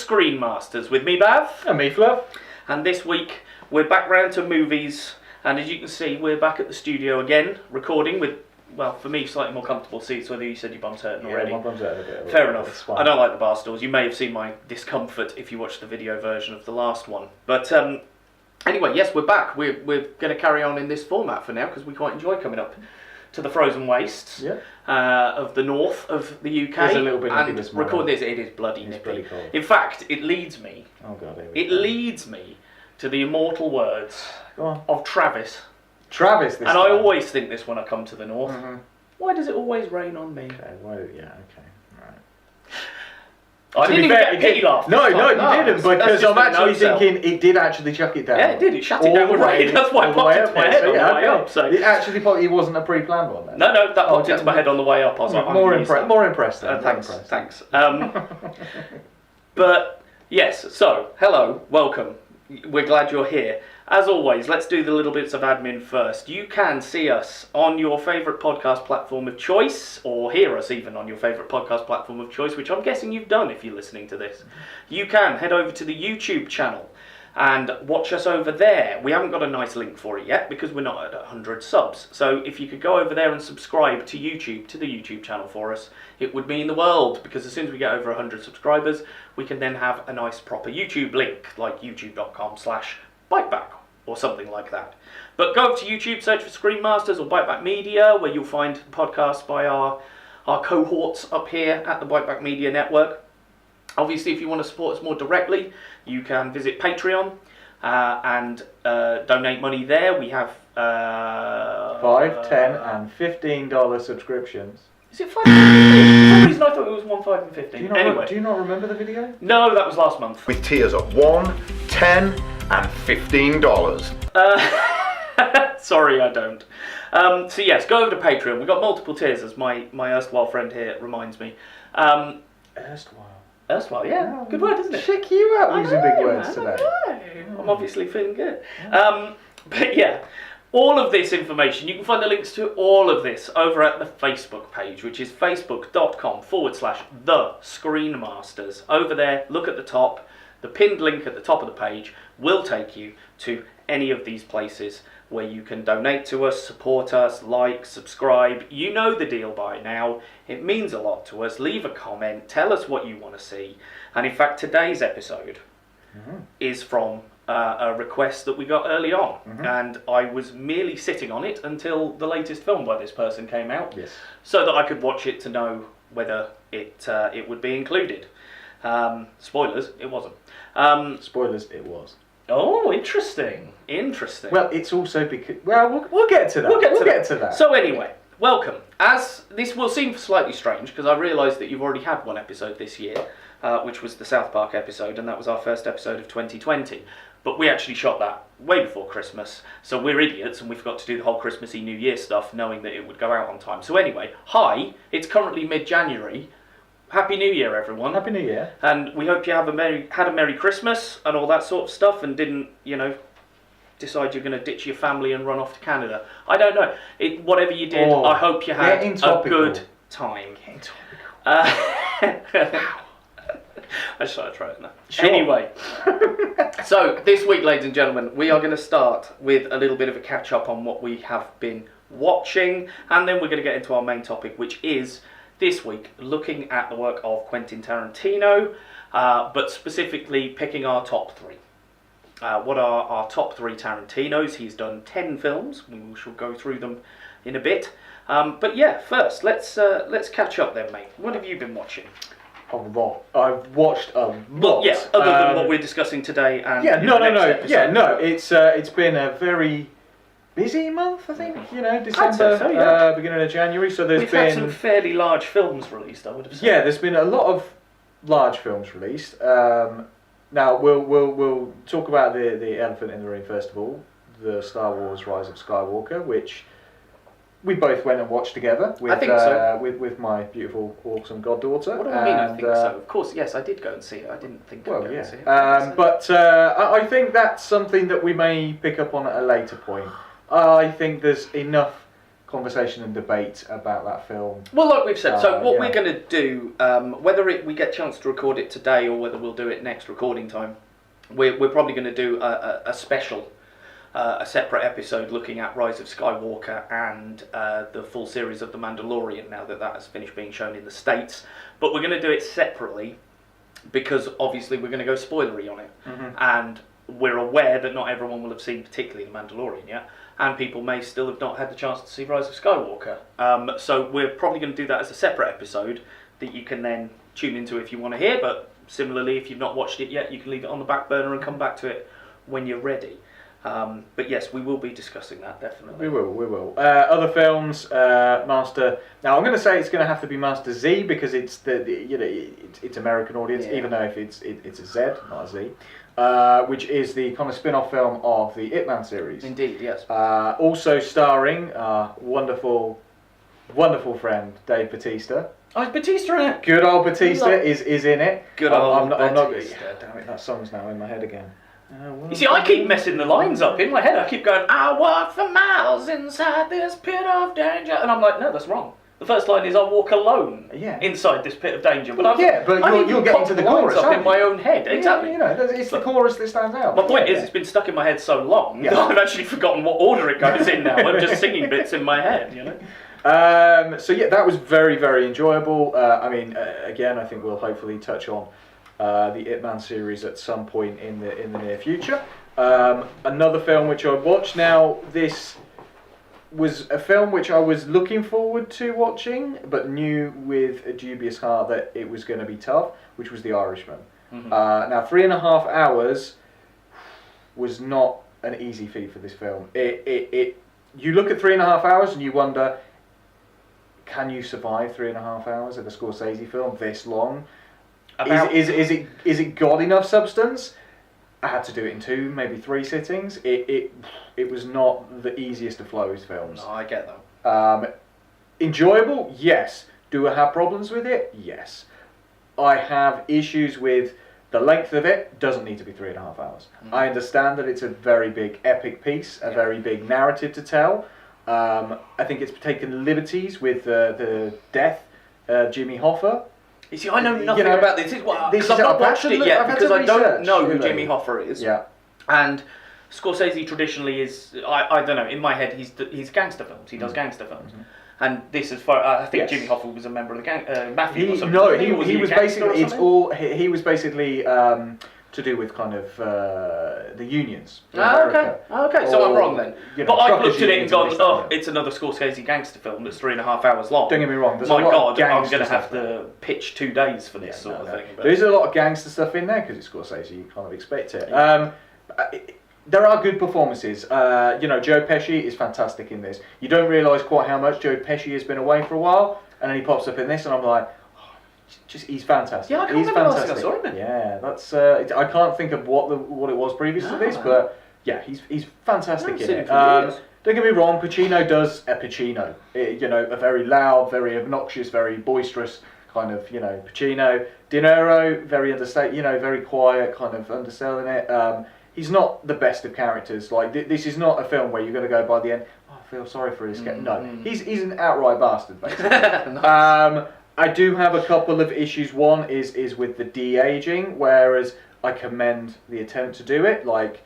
Screen Masters with me, Bav. And me, Fluff. And this week we're back round to movies, and as you can see, we're back at the studio again, recording with, well, for me, slightly more comfortable seats, whether you said your bum's hurting already. Yeah, my bum's hurting a bit. Fair enough. I don't like the bar stools. You may have seen my discomfort if you watched the video version of the last one. But anyway, yes, we're back. We're going to carry on in this format for now, because we quite enjoy coming up to the frozen wastes of the north of the UK. There's a little bit and this record this. It is bloody it's nippy. pretty cold. In fact, it leads me. Oh God, leads me to the immortal words of Travis. Travis, this and time. I always think this when I come to the north. Mm-hmm. Why does it always rain on me? Okay, well, yeah, okay, right. I didn't even get a pity laugh. No, you didn't, because I'm actually thinking it did actually chuck it down. Yeah, it did. It shut it down with rain. That's why it popped into my head on the way up. So it actually probably wasn't a pre-planned one then. No, that popped into my head on the way up. I was like, more impressed then. Thanks. But yes, so hello, welcome. We're glad you're here. As always, let's do the little bits of admin first. You can see us on your favourite podcast platform of choice, or hear us even on your favourite podcast platform of choice, which I'm guessing you've done if you're listening to this. You can head over to the YouTube channel and watch us over there. We haven't got a nice link for it yet because we're not at 100 subs. So if you could go over there and subscribe to YouTube, to the YouTube channel for us, it would mean the world, because as soon as we get over 100 subscribers, we can then have a nice proper YouTube link, like youtube.com/Byte Back or something like that. But go over to YouTube, search for Screen Masters or Byte Back Media, where you'll find podcasts by our cohorts up here at the Byte Back Media Network. Obviously, if you want to support us more directly, you can visit Patreon and donate money there. We have $5, $10, and $15 subscriptions. Is it $5 and $15? For some reason I thought it was $1, $5 and $15. Anyway, do you not remember the video? No, that was last month. With tiers of $1, $10, and $15. Sorry, I don't. So yes, go over to Patreon. We've got multiple tiers, as my erstwhile friend here reminds me. Erstwhile, yeah. Good word, isn't it? Check you out using big words today. I'm obviously feeling good. But yeah, all of this information, you can find the links to all of this over at the Facebook page, which is facebook.com/The Screen Masters. Over there, look at the top. The pinned link at the top of the page will take you to any of these places where you can donate to us, support us, like, subscribe. You know the deal by now. It means a lot to us. Leave a comment. Tell us what you want to see. And in fact, today's episode is from a request that we got early on. And I was merely sitting on it until the latest film by this person came out. Yes. So that I could watch it to know whether it would be included. Spoilers, it wasn't. Spoilers, it was. Oh, interesting. Well, it's also because... Well, we'll get to that. We'll get to that. So anyway, welcome. As this will seem slightly strange, because I realise that you've already had one episode this year, which was the South Park episode, and that was our first episode of 2020. But we actually shot that way before Christmas, so we're idiots, and we forgot to do the whole Christmassy New Year stuff, knowing that it would go out on time. So anyway, hi, it's currently mid-January. Happy New Year, everyone. Happy New Year. And we hope you had a Merry Christmas and all that sort of stuff, and didn't, decide you're going to ditch your family and run off to Canada. I don't know. Whatever you did, I hope you had a good time. I just started trying that. Sure. Anyway, so this week, ladies and gentlemen, we are going to start with a little bit of a catch-up on what we have been watching, and then we're going to get into our main topic, which is... this week, looking at the work of Quentin Tarantino, but specifically picking our top three. What are our top three Tarantinos? He's done 10 films. We shall go through them in a bit. But yeah, first, let's catch up then, mate. What have you been watching? A lot. I've watched a lot. Well, yeah, other than what we're discussing today. And no. Yeah, no. It's been a very busy month, I think. December, so, yeah. Beginning of January. So we've had some fairly large films released, I would have said. Yeah, there's been a lot of large films released. Now we'll talk about the elephant in the room first of all, the Star Wars: Rise of Skywalker, which we both went and watched together with, I think so. with my beautiful, awesome goddaughter. What do I mean? I think so. Of course, yes, I did go and see it. I didn't think I'd go and see it. But I think that's something that we may pick up on at a later point. I think there's enough conversation and debate about that film. Well, like we've said, so what yeah. we're going to do, whether we get a chance to record it today or whether we'll do it next recording time, we're probably going to do a special, a separate episode looking at Rise of Skywalker and the full series of The Mandalorian now that has finished being shown in the States. But we're going to do it separately because obviously we're going to go spoilery on it. And we're aware that not everyone will have seen particularly The Mandalorian yet, and people may still have not had the chance to see Rise of Skywalker. So we're probably going to do that as a separate episode that you can then tune into if you want to hear, but similarly, if you've not watched it yet, you can leave it on the back burner and come back to it when you're ready. But yes, we will be discussing that, definitely. We will. Other films, Master. Now I'm going to say it's going to have to be Master Z because it's it's American audience, even though if it's a Z, not a Z. Which is the kind of spin-off film of the Ip Man series. Indeed, yes. Also starring wonderful friend Dave Bautista. Oh, is Bautista in it? Good old Bautista is in it. Good old Bautista. Damn it, that song's now in my head again. You see, I keep messing the lines up in my head. I keep going, I walk for miles inside this pit of danger. And I'm like, no, that's wrong. The first line is, I walk alone inside this pit of danger. But you're getting to the chorus up in my own head. Exactly. It's the chorus that stands out. My point is, it's been stuck in my head so long that I've actually forgotten what order it goes in now. I'm just singing bits in my head, you know. So that was very, very enjoyable. Again, I think we'll hopefully touch on the Ip Man series at some point in the near future. Another film which I watched. Now, this was a film which I was looking forward to watching, but knew with a dubious heart that it was going to be tough, which was The Irishman. Now, 3.5 hours was not an easy feat for this film. You look at 3.5 hours and you wonder, can you survive 3.5 hours of a Scorsese film this long? Is it got enough substance? I had to do it in 2, maybe 3 sittings. It was not the easiest of Flow's films. No, I get that. Enjoyable? Yes. Do I have problems with it? Yes. I have issues with the length of it. Doesn't need to be 3.5 hours. I understand that it's a very big epic piece, a very big narrative to tell. I think it's taken liberties with the death of Jimmy Hoffa. You see, I know nothing about this. Because I've not watched it yet, because I don't know who Jimmy Hoffa is. Yeah. And Scorsese traditionally is, I don't know, in my head he's gangster films. He does gangster films. And this is for, I think Jimmy Hoffa was a member of the gang, Mafia or something. No, he was basically, he was basically to do with kind of the unions. Okay, so I'm wrong then. But I've looked at it and gone, oh, it's another Scorsese gangster film that's 3.5 hours long. Don't get me wrong. My God, I'm going to have to pitch 2 days for this sort of thing. There is a lot of gangster stuff in there because it's Scorsese. You kind of expect it. There are good performances. Joe Pesci is fantastic in this. You don't realise quite how much Joe Pesci has been away for a while, and then he pops up in this, and I'm like, he's fantastic. Yeah, I can't remember last time I saw him. Yeah, that's. I can't think of what it was previous to this, but yeah, he's fantastic in it. Don't get me wrong, Pacino does a Pacino. A very loud, very obnoxious, very boisterous kind of Pacino. De Niro, very understated, very quiet, kind of underselling it. He's not the best of characters. Like this is not a film where you're going to go by the end, oh, I feel sorry for his No, he's an outright bastard, basically. Nice. I do have a couple of issues. One is with the de-aging, whereas I commend the attempt to do it. Like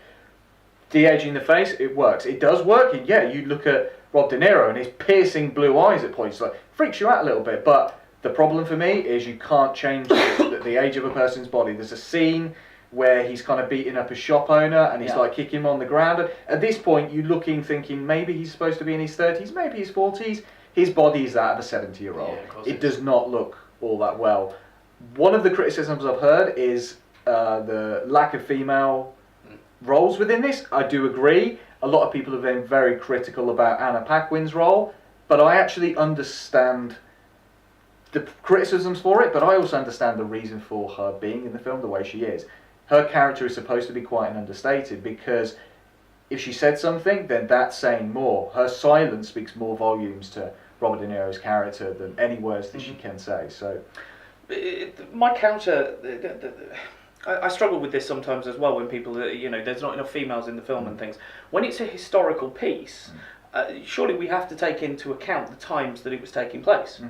de-aging the face, it works. It does work. And yeah, you look at Rob De Niro and his piercing blue eyes at points, like freaks you out a little bit. But the problem for me is you can't change the age of a person's body. There's a scene where he's kind of beating up a shop owner and he's like kicking him on the ground. At this point, you're looking, thinking maybe he's supposed to be in his 30s, maybe his 40s. His body is that of a 70-year-old. Yeah, it does not look all that well. One of the criticisms I've heard is the lack of female roles within this. I do agree. A lot of people have been very critical about Anna Paquin's role, but I actually understand the criticisms for it, but I also understand the reason for her being in the film the way she is. Her character is supposed to be quite an understated because if she said something, then that's saying more. Her silence speaks more volumes to Robert De Niro's character than any words that she can say. So, my counter, I struggle with this sometimes as well when people, there's not enough females in the film and things. When it's a historical piece, surely we have to take into account the times that it was taking place.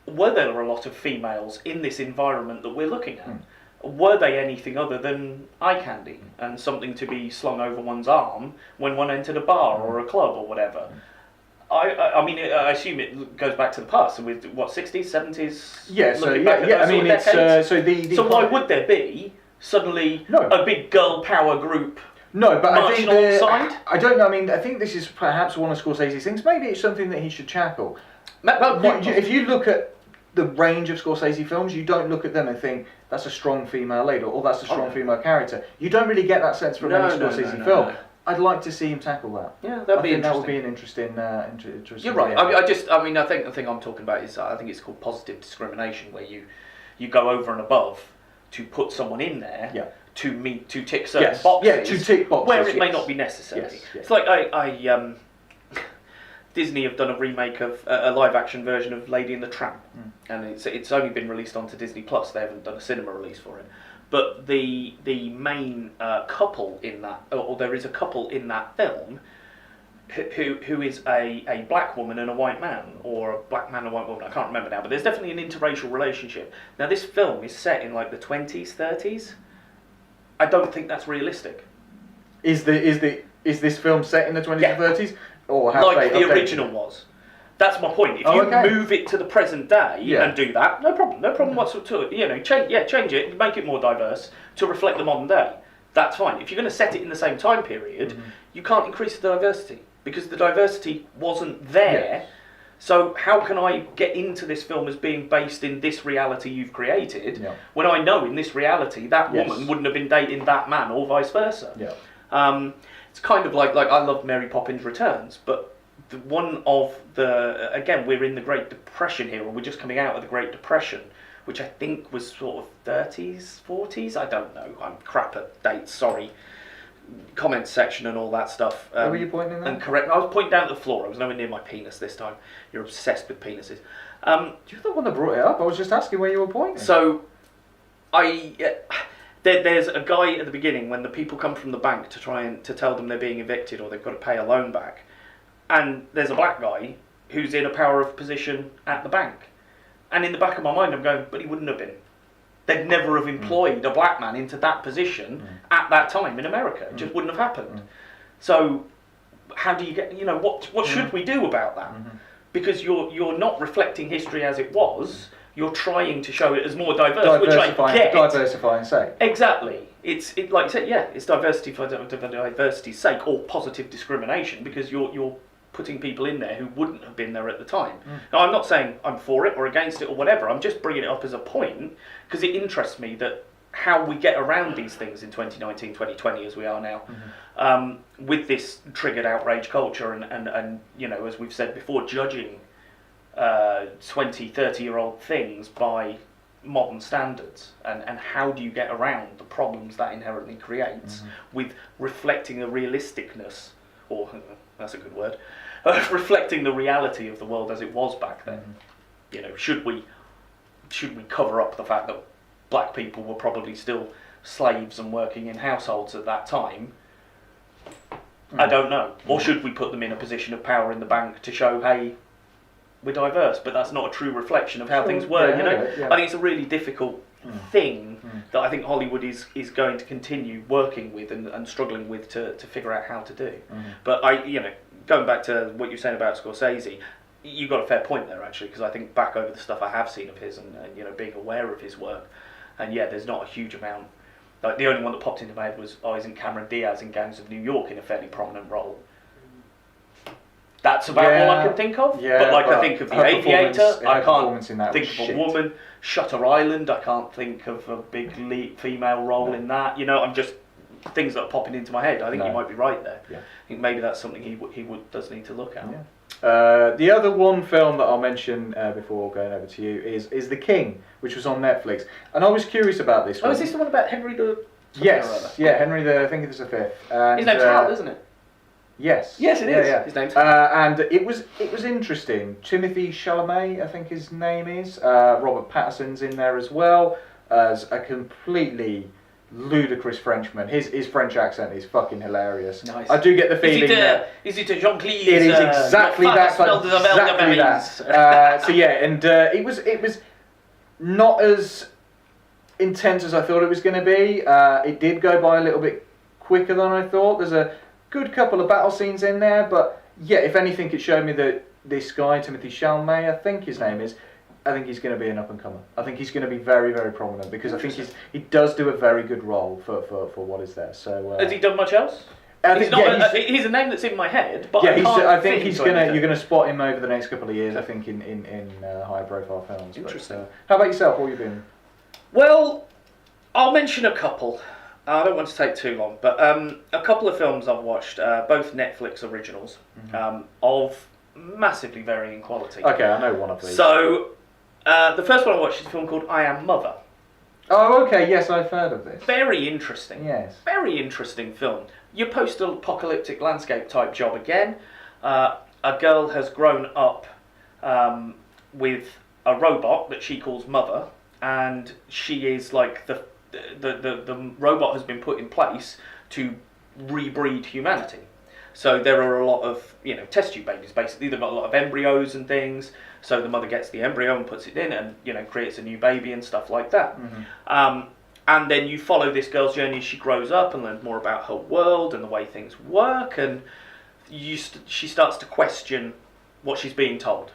Were there a lot of females in this environment that we're looking at? Were they anything other than eye candy and something to be slung over one's arm when one entered a bar or a club or whatever? I mean, I assume it goes back to the past, and with what, 60s, 70s? Yeah, so I mean, it's so why would there be suddenly a big girl power group? No, but I think alongside? I don't know. I mean, I think this is perhaps one of Scorsese's things. Maybe it's something that he should tackle. If you look at the range of Scorsese films, you don't look at them and think that's a strong female lead or that's a strong female character. You don't really get that sense from any Scorsese film. No. I'd like to see him tackle that. Yeah, that'd be interesting. That would be an interesting. You're right. I think the thing I'm talking about is I think it's called positive discrimination, where you go over and above to put someone in there to tick certain boxes. Yeah, to tick boxes. Where it may not be necessary. It's like Disney have done a remake of a live action version of Lady and the Tramp, and it's only been released onto Disney Plus. They haven't done a cinema release for it. But the main couple in that, or there is a couple in that film, who is a black woman and a white man, or a black man and a white woman. I can't remember now, but there's definitely an interracial relationship. Now this film is set in like the 20s, 30s. I don't think that's realistic. Is this film set in the 20s and 30s, or like the original was? That's my point. If you move it to the present day and do that, no problem whatsoever. You know, change it, make it more diverse to reflect the modern day. That's fine. If you're going to set it in the same time period, you can't increase the diversity because the diversity wasn't there. So how can I get into this film as being based in this reality you've created when I know in this reality that woman wouldn't have been dating that man or vice versa? It's kind of like I love Mary Poppins Returns, but again, we're in the Great Depression here, or we're just coming out of the Great Depression, which I think was sort of 30s, 40s, I don't know, I'm crap at dates, sorry. Comments section and all that stuff. Where were you pointing at? And correct, I was pointing down at the floor, I was nowhere near my penis this time. You're obsessed with penises. You're the one that brought it up, I was just asking where you were pointing. So, there's a guy at the beginning when the people come from the bank to try and to tell them they're being evicted or they've got to pay a loan back. And there's a black guy who's in a power of position at the bank. And in the back of my mind I'm going, but he wouldn't have been. They'd never have employed a black man into that position at that time in America. It just wouldn't have happened. So how do you get, what should we do about that? Because you're not reflecting history as it was, you're trying to show it as more diverse, which I get. Diversifying sake. Exactly. It's like I said, it's diversity for diversity's sake, or positive discrimination, because you're putting people in there who wouldn't have been there at the time. Now, I'm not saying I'm for it or against it or whatever, I'm just bringing it up as a point, because it interests me that how we get around these things in 2019, 2020 as we are now, with this triggered outrage culture and as we've said before, judging 20, 30-year-old things by modern standards, and how do you get around the problems that inherently creates with reflecting the realisticness, or that's a good word, reflecting the reality of the world as it was back then. Should we cover up the fact that black people were probably still slaves and working in households at that time? I don't know. Or should we put them in a position of power in the bank to show, hey, we're diverse, but that's not a true reflection of how things were. I think it's a really difficult thing that I think Hollywood is going to continue working with and struggling with to figure out how to do. But going back to what you're saying about Scorsese, you got a fair point there actually, because I think back over the stuff I have seen of his and being aware of his work, and there's not a huge amount. Like the only one that popped into my head was isn't Cameron Diaz in Gangs of New York in a fairly prominent role. That's about all I can think of. But I think of The Aviator, I can't think of a woman. Shutter Island, I can't think of a big lead female role in that. I'm just things that are popping into my head. I think you might be right there. I think maybe that's something he does need to look at. The other one film that I'll mention before going over to you is The King, which was on Netflix, and I was curious about this one. Is this the one about Henry the? Yes, Henry the. I think it's the fifth. His name's Hal, isn't it? Yes. Yes, it is. His name's and it was interesting. Timothy Chalamet, I think his name is. Robert Pattinson's in there as well as a completely ludicrous Frenchman. His French accent is fucking hilarious. Nice. I do get the feeling Is it a Jean-Claude? it is exactly that. Exactly that. So yeah, and it was not as intense as I thought it was going to be. It did go by a little bit quicker than I thought. There's a good couple of battle scenes in there, but yeah, if anything, it showed me that this guy, Timothée Chalamet, I think his name is, I think he's going to be an up-and-comer. I think he's going to be very, very prominent because I think he does do a very good role for what is there. So has he done much else? He's a name that's in my head, but yeah, I think he's gonna. You're gonna spot him over the next couple of years. I think in high-profile films. Interesting. But, how about yourself? What have you been? Well, I'll mention a couple. I don't want to take too long, but a couple of films I've watched, both Netflix originals, of massively varying quality. Okay, I know one of these. So, the first one I watched is a film called I Am Mother. Oh, okay, yes, I've heard of this. Very interesting. Yes. Very interesting film. Your post-apocalyptic landscape type job again. A girl has grown up with a robot that she calls Mother, and she is like the robot has been put in place to rebreed humanity. So there are a lot of, test tube babies, basically. They've got a lot of embryos and things. So the mother gets the embryo and puts it in and, creates a new baby and stuff like that. And then you follow this girl's journey as she grows up and learns more about her world and the way things work. And she starts to question what she's being told.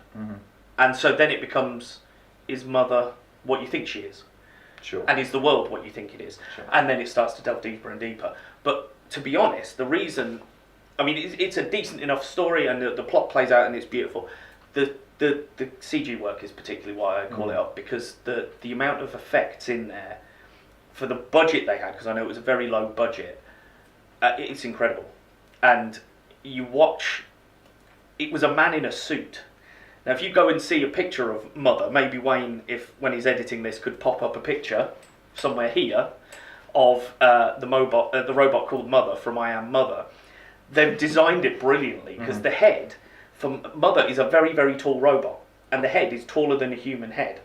And so then it becomes, is Mother what you think she is? Sure. And is the world what you think it is? Sure. And then it starts to delve deeper and deeper. But to be honest, the reason... I mean, it's a decent enough story and the plot plays out and it's beautiful. The CG work is particularly why I call it up, because the amount of effects in there, for the budget they had, because I know it was a very low budget, it's incredible. And you watch... It was a man in a suit. Now, if you go and see a picture of Mother, maybe Wayne, when he's editing this, could pop up a picture somewhere here of the robot called Mother from I Am Mother. They've designed it brilliantly because the head from Mother is a very, very tall robot, and the head is taller than a human head.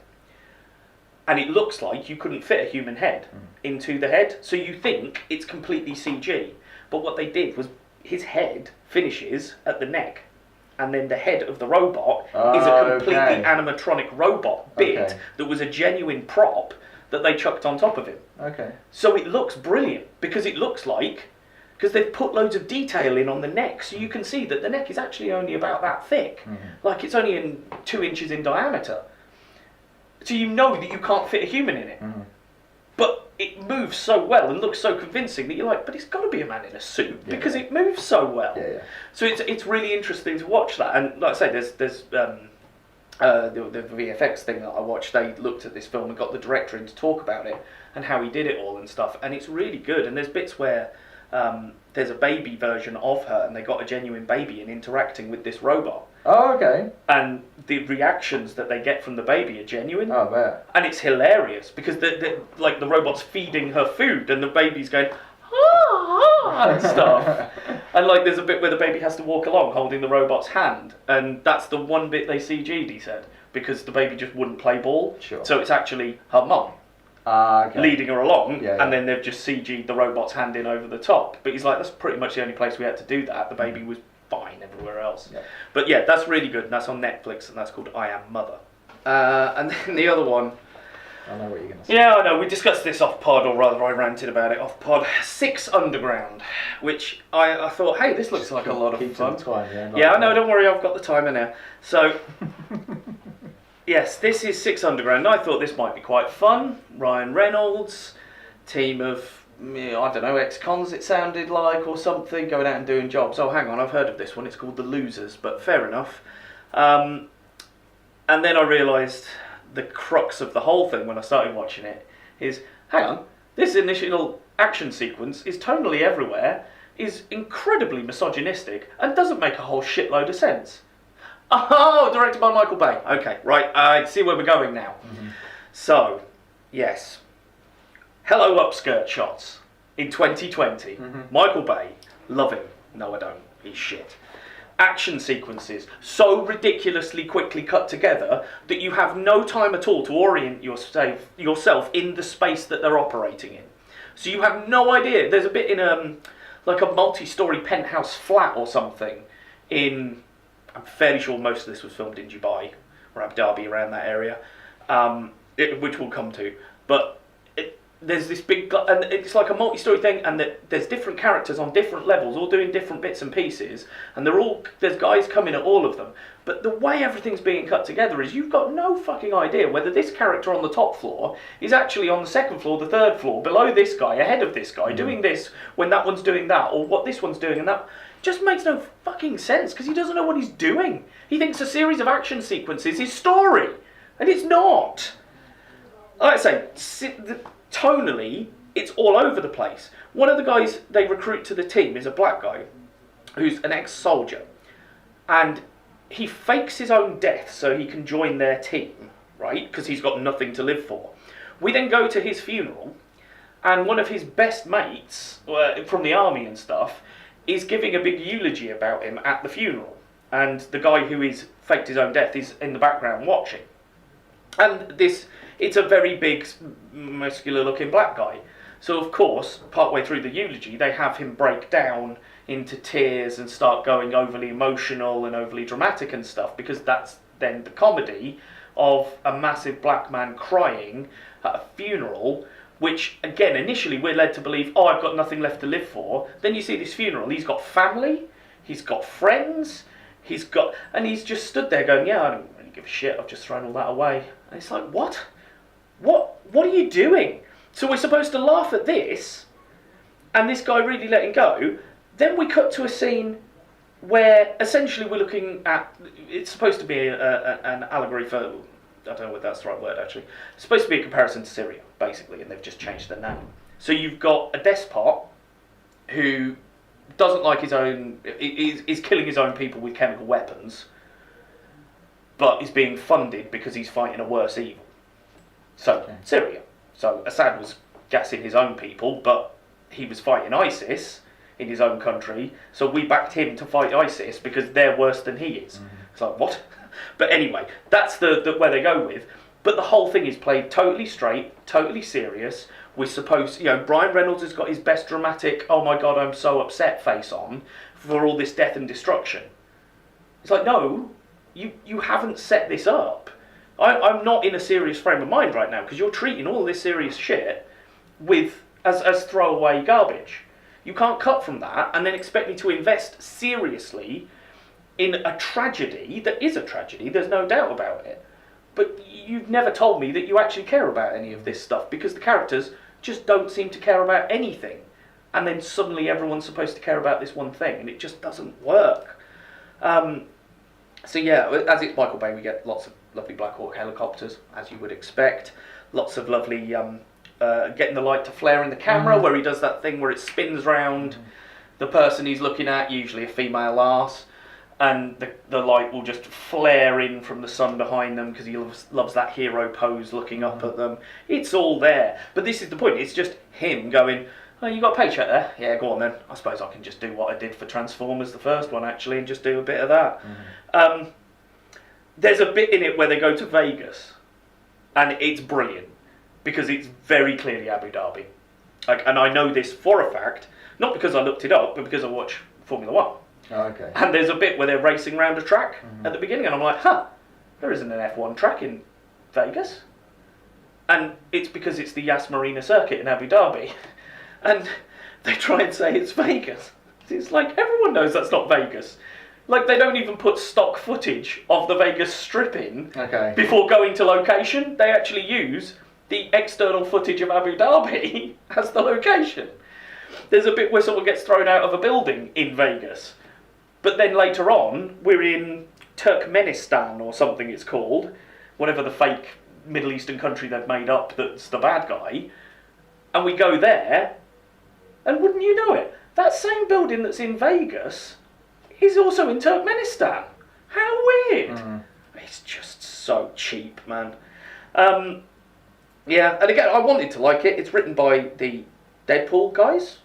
And it looks like you couldn't fit a human head into the head, so you think it's completely CG. But what they did was his head finishes at the neck, and then the head of the robot is a completely animatronic robot bit that was a genuine prop that they chucked on top of him. Okay. So it looks brilliant because it looks like... Because they've put loads of detail in on the neck, so you can see that the neck is actually only about that thick. Like it's only in 2 inches in diameter. So you know that you can't fit a human in it. But it moves so well and looks so convincing that you're like, but it's got to be a man in a suit because it moves so well. So it's really interesting to watch that. And like I say, there's the VFX thing that I watched. They looked at this film and got the director in to talk about it and how he did it all and stuff. And it's really good. And there's bits where there's a baby version of her and they got a genuine baby and interacting with this robot. Oh, okay. And the reactions that they get from the baby are genuine. Oh, there. And it's hilarious because the robot's feeding her food and the baby's going, and stuff. And like there's a bit where the baby has to walk along holding the robot's hand, and that's the one bit they CG'd, he said, because the baby just wouldn't play ball. Sure. So it's actually her mum. Leading her along, and then they've just CG'd the robot's hand in over the top. But he's like, that's pretty much the only place we had to do that. The baby was fine everywhere else. But yeah, that's really good, and that's on Netflix, and that's called I Am Mother. And then the other one... I know what you're going to say. Yeah, I know, we discussed this off pod, or rather I ranted about it off pod. 6 Underground, which I thought, hey, this looks like a lot of fun. I know, don't worry, I've got the timer now. So... Yes, this is 6 Underground. I thought this might be quite fun. Ryan Reynolds, team of, I don't know, ex-cons it sounded like, or something, going out and doing jobs. Oh, hang on, I've heard of this one. It's called The Losers, but fair enough. And then I realised the crux of the whole thing when I started watching it is, hang on, this initial action sequence is tonally everywhere, is incredibly misogynistic, and doesn't make a whole shitload of sense. Oh, directed by Michael Bay. Okay, right, I see where we're going now. So, yes. Hello Upskirt shots in 2020. Michael Bay, love him. No, I don't. He's shit. Action sequences so ridiculously quickly cut together that you have no time at all to orient yourself in the space that they're operating in. So you have no idea. There's a bit in like a multi-story penthouse flat or something in, I'm fairly sure most of this was filmed in Dubai or Abu Dhabi, around that area, which we'll come to. But there's this big, and it's like a multi-story thing, and there's different characters on different levels, all doing different bits and pieces, and there's guys coming at all of them. But the way everything's being cut together is you've got no fucking idea whether this character on the top floor is actually on the second floor, the third floor, below this guy, ahead of this guy, doing this when that one's doing that, or what this one's doing and that. Just makes no fucking sense, because he doesn't know what he's doing. He thinks a series of action sequences is story, and it's not. Like I say, tonally, it's all over the place. One of the guys they recruit to the team is a black guy who's an ex-soldier, and he fakes his own death so he can join their team, right? Because he's got nothing to live for. We then go to his funeral, and one of his best mates from the army and stuff is giving a big eulogy about him at the funeral, and the guy who is faked his own death is in the background watching. And it's a very big, muscular-looking black guy. So, of course, partway through the eulogy, they have him break down into tears and start going overly emotional and overly dramatic and stuff, because that's then the comedy of a massive black man crying at a funeral, which, again, initially we're led to believe, oh, I've got nothing left to live for. Then you see this funeral, he's got family, he's got friends, and he's just stood there going, yeah, I don't really give a shit, I've just thrown all that away. And it's like, what? What are you doing? So we're supposed to laugh at this, and this guy really letting go. Then we cut to a scene where essentially we're looking at, it's supposed to be an allegory for, I don't know whether that's the right word actually, it's supposed to be a comparison to Syria, basically, and they've just changed the name. So you've got a despot who doesn't like his own, is killing his own people with chemical weapons, but is being funded because he's fighting a worse evil. So, Syria. So Assad was gassing his own people, but he was fighting ISIS in his own country, so we backed him to fight ISIS because they're worse than he is. It's like, what? But anyway, that's the where they go with. But the whole thing is played totally straight, totally serious. We're supposed, Brian Reynolds has got his best dramatic, oh my god, I'm so upset face on for all this death and destruction. It's like, no, you haven't set this up. I'm not in a serious frame of mind right now because you're treating all this serious shit as throwaway garbage. You can't cut from that and then expect me to invest seriously in a tragedy that is a tragedy, there's no doubt about it. But you've never told me that you actually care about any of this stuff, because the characters just don't seem to care about anything. And then suddenly everyone's supposed to care about this one thing, and it just doesn't work. So yeah, as it's Michael Bay, we get lots of lovely Black Hawk helicopters, as you would expect. Lots of lovely getting the light to flare in the camera, where he does that thing where it spins round the person he's looking at, usually a female arse, and the light will just flare in from the sun behind them because he loves that hero pose looking up at them. It's all there. But this is the point, it's just him going, oh, you got a paycheck there? Yeah, go on then. I suppose I can just do what I did for Transformers, the first one actually, and just do a bit of that. There's a bit in it where they go to Vegas, and it's brilliant, because it's very clearly Abu Dhabi. And I know this for a fact, not because I looked it up, but because I watch Formula One. Oh, okay. And there's a bit where they're racing around a track at the beginning, and I'm like, there isn't an F1 track in Vegas. And it's because it's the Yas Marina circuit in Abu Dhabi. And they try and say it's Vegas. It's like, everyone knows that's not Vegas. Like, they don't even put stock footage of the Vegas Strip in before going to location. They actually use the external footage of Abu Dhabi as the location. There's a bit where someone gets thrown out of a building in Vegas. But then later on, we're in Turkmenistan or something it's called, whatever the fake Middle Eastern country they've made up that's the bad guy. And we go there, and wouldn't you know it, that same building that's in Vegas is also in Turkmenistan. How weird. It's just so cheap, man. Yeah, and again, I wanted to like it. It's written by the Deadpool guys.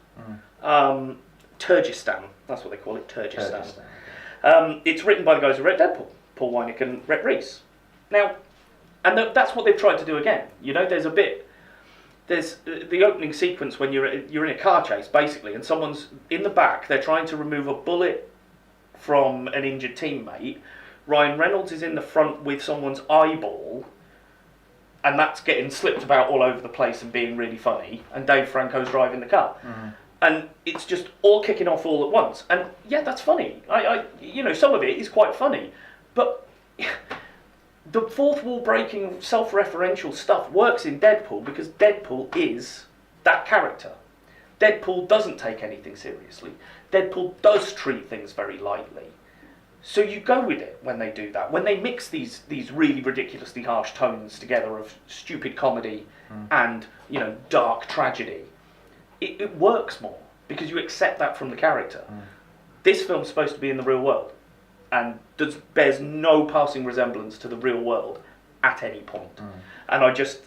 Turgistan, that's what they call it, Turgistan. It's written by the guys who wrote Deadpool, Paul Wynick and Rhett Reese. Now, and that's what they've tried to do again. There's a bit there's the opening sequence when you're in a car chase basically, and someone's in the back. They're trying to remove a bullet from an injured teammate. Ryan Reynolds is in the front with someone's eyeball, and that's getting slipped about all over the place and being really funny. And Dave Franco's driving the car, and it's just all kicking off all at once. And yeah, that's funny. I some of it is quite funny, but the fourth wall breaking, self-referential stuff works in Deadpool because Deadpool is that character. Deadpool doesn't take anything seriously. Deadpool does treat things very lightly. So you go with it when they do that. When they mix these really ridiculously harsh tones together of stupid comedy and, dark tragedy, it works more because you accept that from the character. This film's supposed to be in the real world and bears no passing resemblance to the real world at any point. And I just,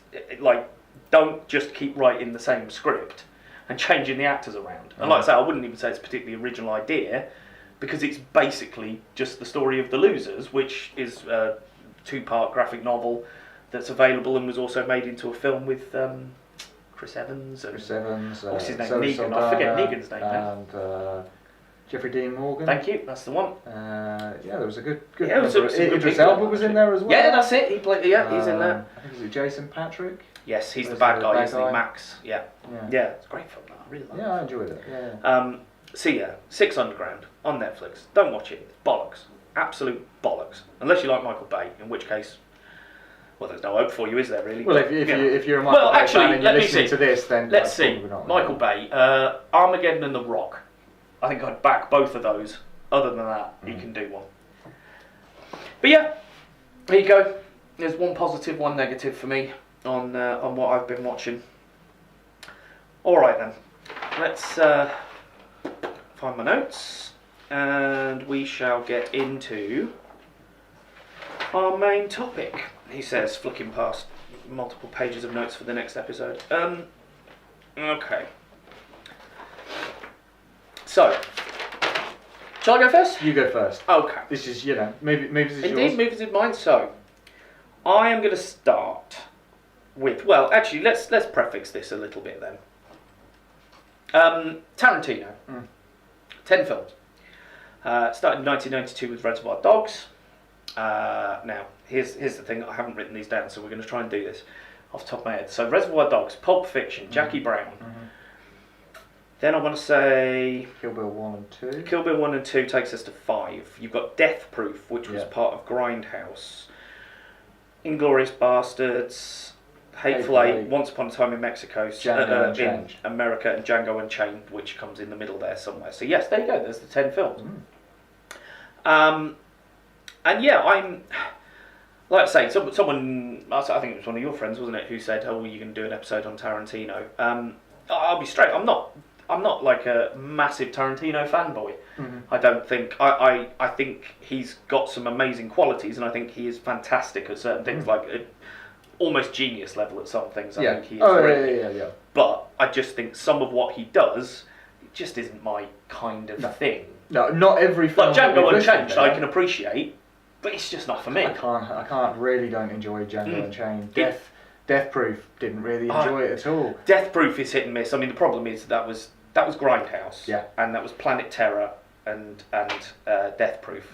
don't just keep writing the same script and changing the actors around. And like I say, I wouldn't even say it's a particularly original idea, because it's basically just the story of The Losers, which is a 2-part graphic novel that's available and was also made into a film with Chris Evans. What's his name? Zoe Negan. Saldana, I forget Negan's name now. And Jeffrey Dean Morgan. Thank you, that's the one. There was a good Yeah, Idris Elba was in there as well. Yeah, that's it. He played. Yeah, he's in there. I think it's Jason Patrick. Yes, he's the bad guy, isn't he? Max. Yeah, it's a great film. I really like it. Yeah, I enjoyed it. Yeah. So yeah, Six Underground on Netflix. Don't watch it. It's bollocks. Absolute bollocks. Unless you like Michael Bay, in which case, well, there's no hope for you, is there really? Well, if you're a Michael Bay fan and you're listening to this, then let's see. Michael Bay, Armageddon and The Rock. I think I'd back both of those. Other than that, he can do one. But yeah, there you go. There's one positive, one negative for me on what I've been watching. All right then, let's find my notes, and we shall get into our main topic. He says, flicking past multiple pages of notes for the next episode. Okay. So, shall I go first? You go first. Okay. This is, movies is yours. Indeed, movies is mine. So, I am going to start with, well, actually, let's prefix this a little bit then. Tarantino. 10 films. Started in 1992 with Reservoir Dogs. Now, here's the thing. I haven't written these down, so we're going to try and do this off the top of my head. So, Reservoir Dogs, Pulp Fiction, Jackie Brown. Then I want to say Kill Bill 1 and 2. Kill Bill 1 and 2 takes us to 5. You've got Death Proof, which was part of Grindhouse. Inglourious Bastards, Hateful Eight, Once Upon a Time in Mexico, in America, and Django Unchained, which comes in the middle there somewhere. So yes, there you go. There's the 10 films. And yeah, I'm like I say, someone, I think it was one of your friends, wasn't it, who said, "Oh, you're going to do an episode on Tarantino." I'll be straight. I'm not like a massive Tarantino fanboy. I don't think. I think he's got some amazing qualities, and I think he is fantastic at certain things, like almost genius level at some things. I think he is yeah. But I just think some of what he does, it just isn't my kind of thing. No, not every film. Like Django Unchained, I can appreciate, but it's just not for me. I don't enjoy Django Unchained. Death Proof, didn't really enjoy it at all. Death Proof is hit and miss. I mean, the problem is that was Grindhouse, and that was Planet Terror and Death Proof.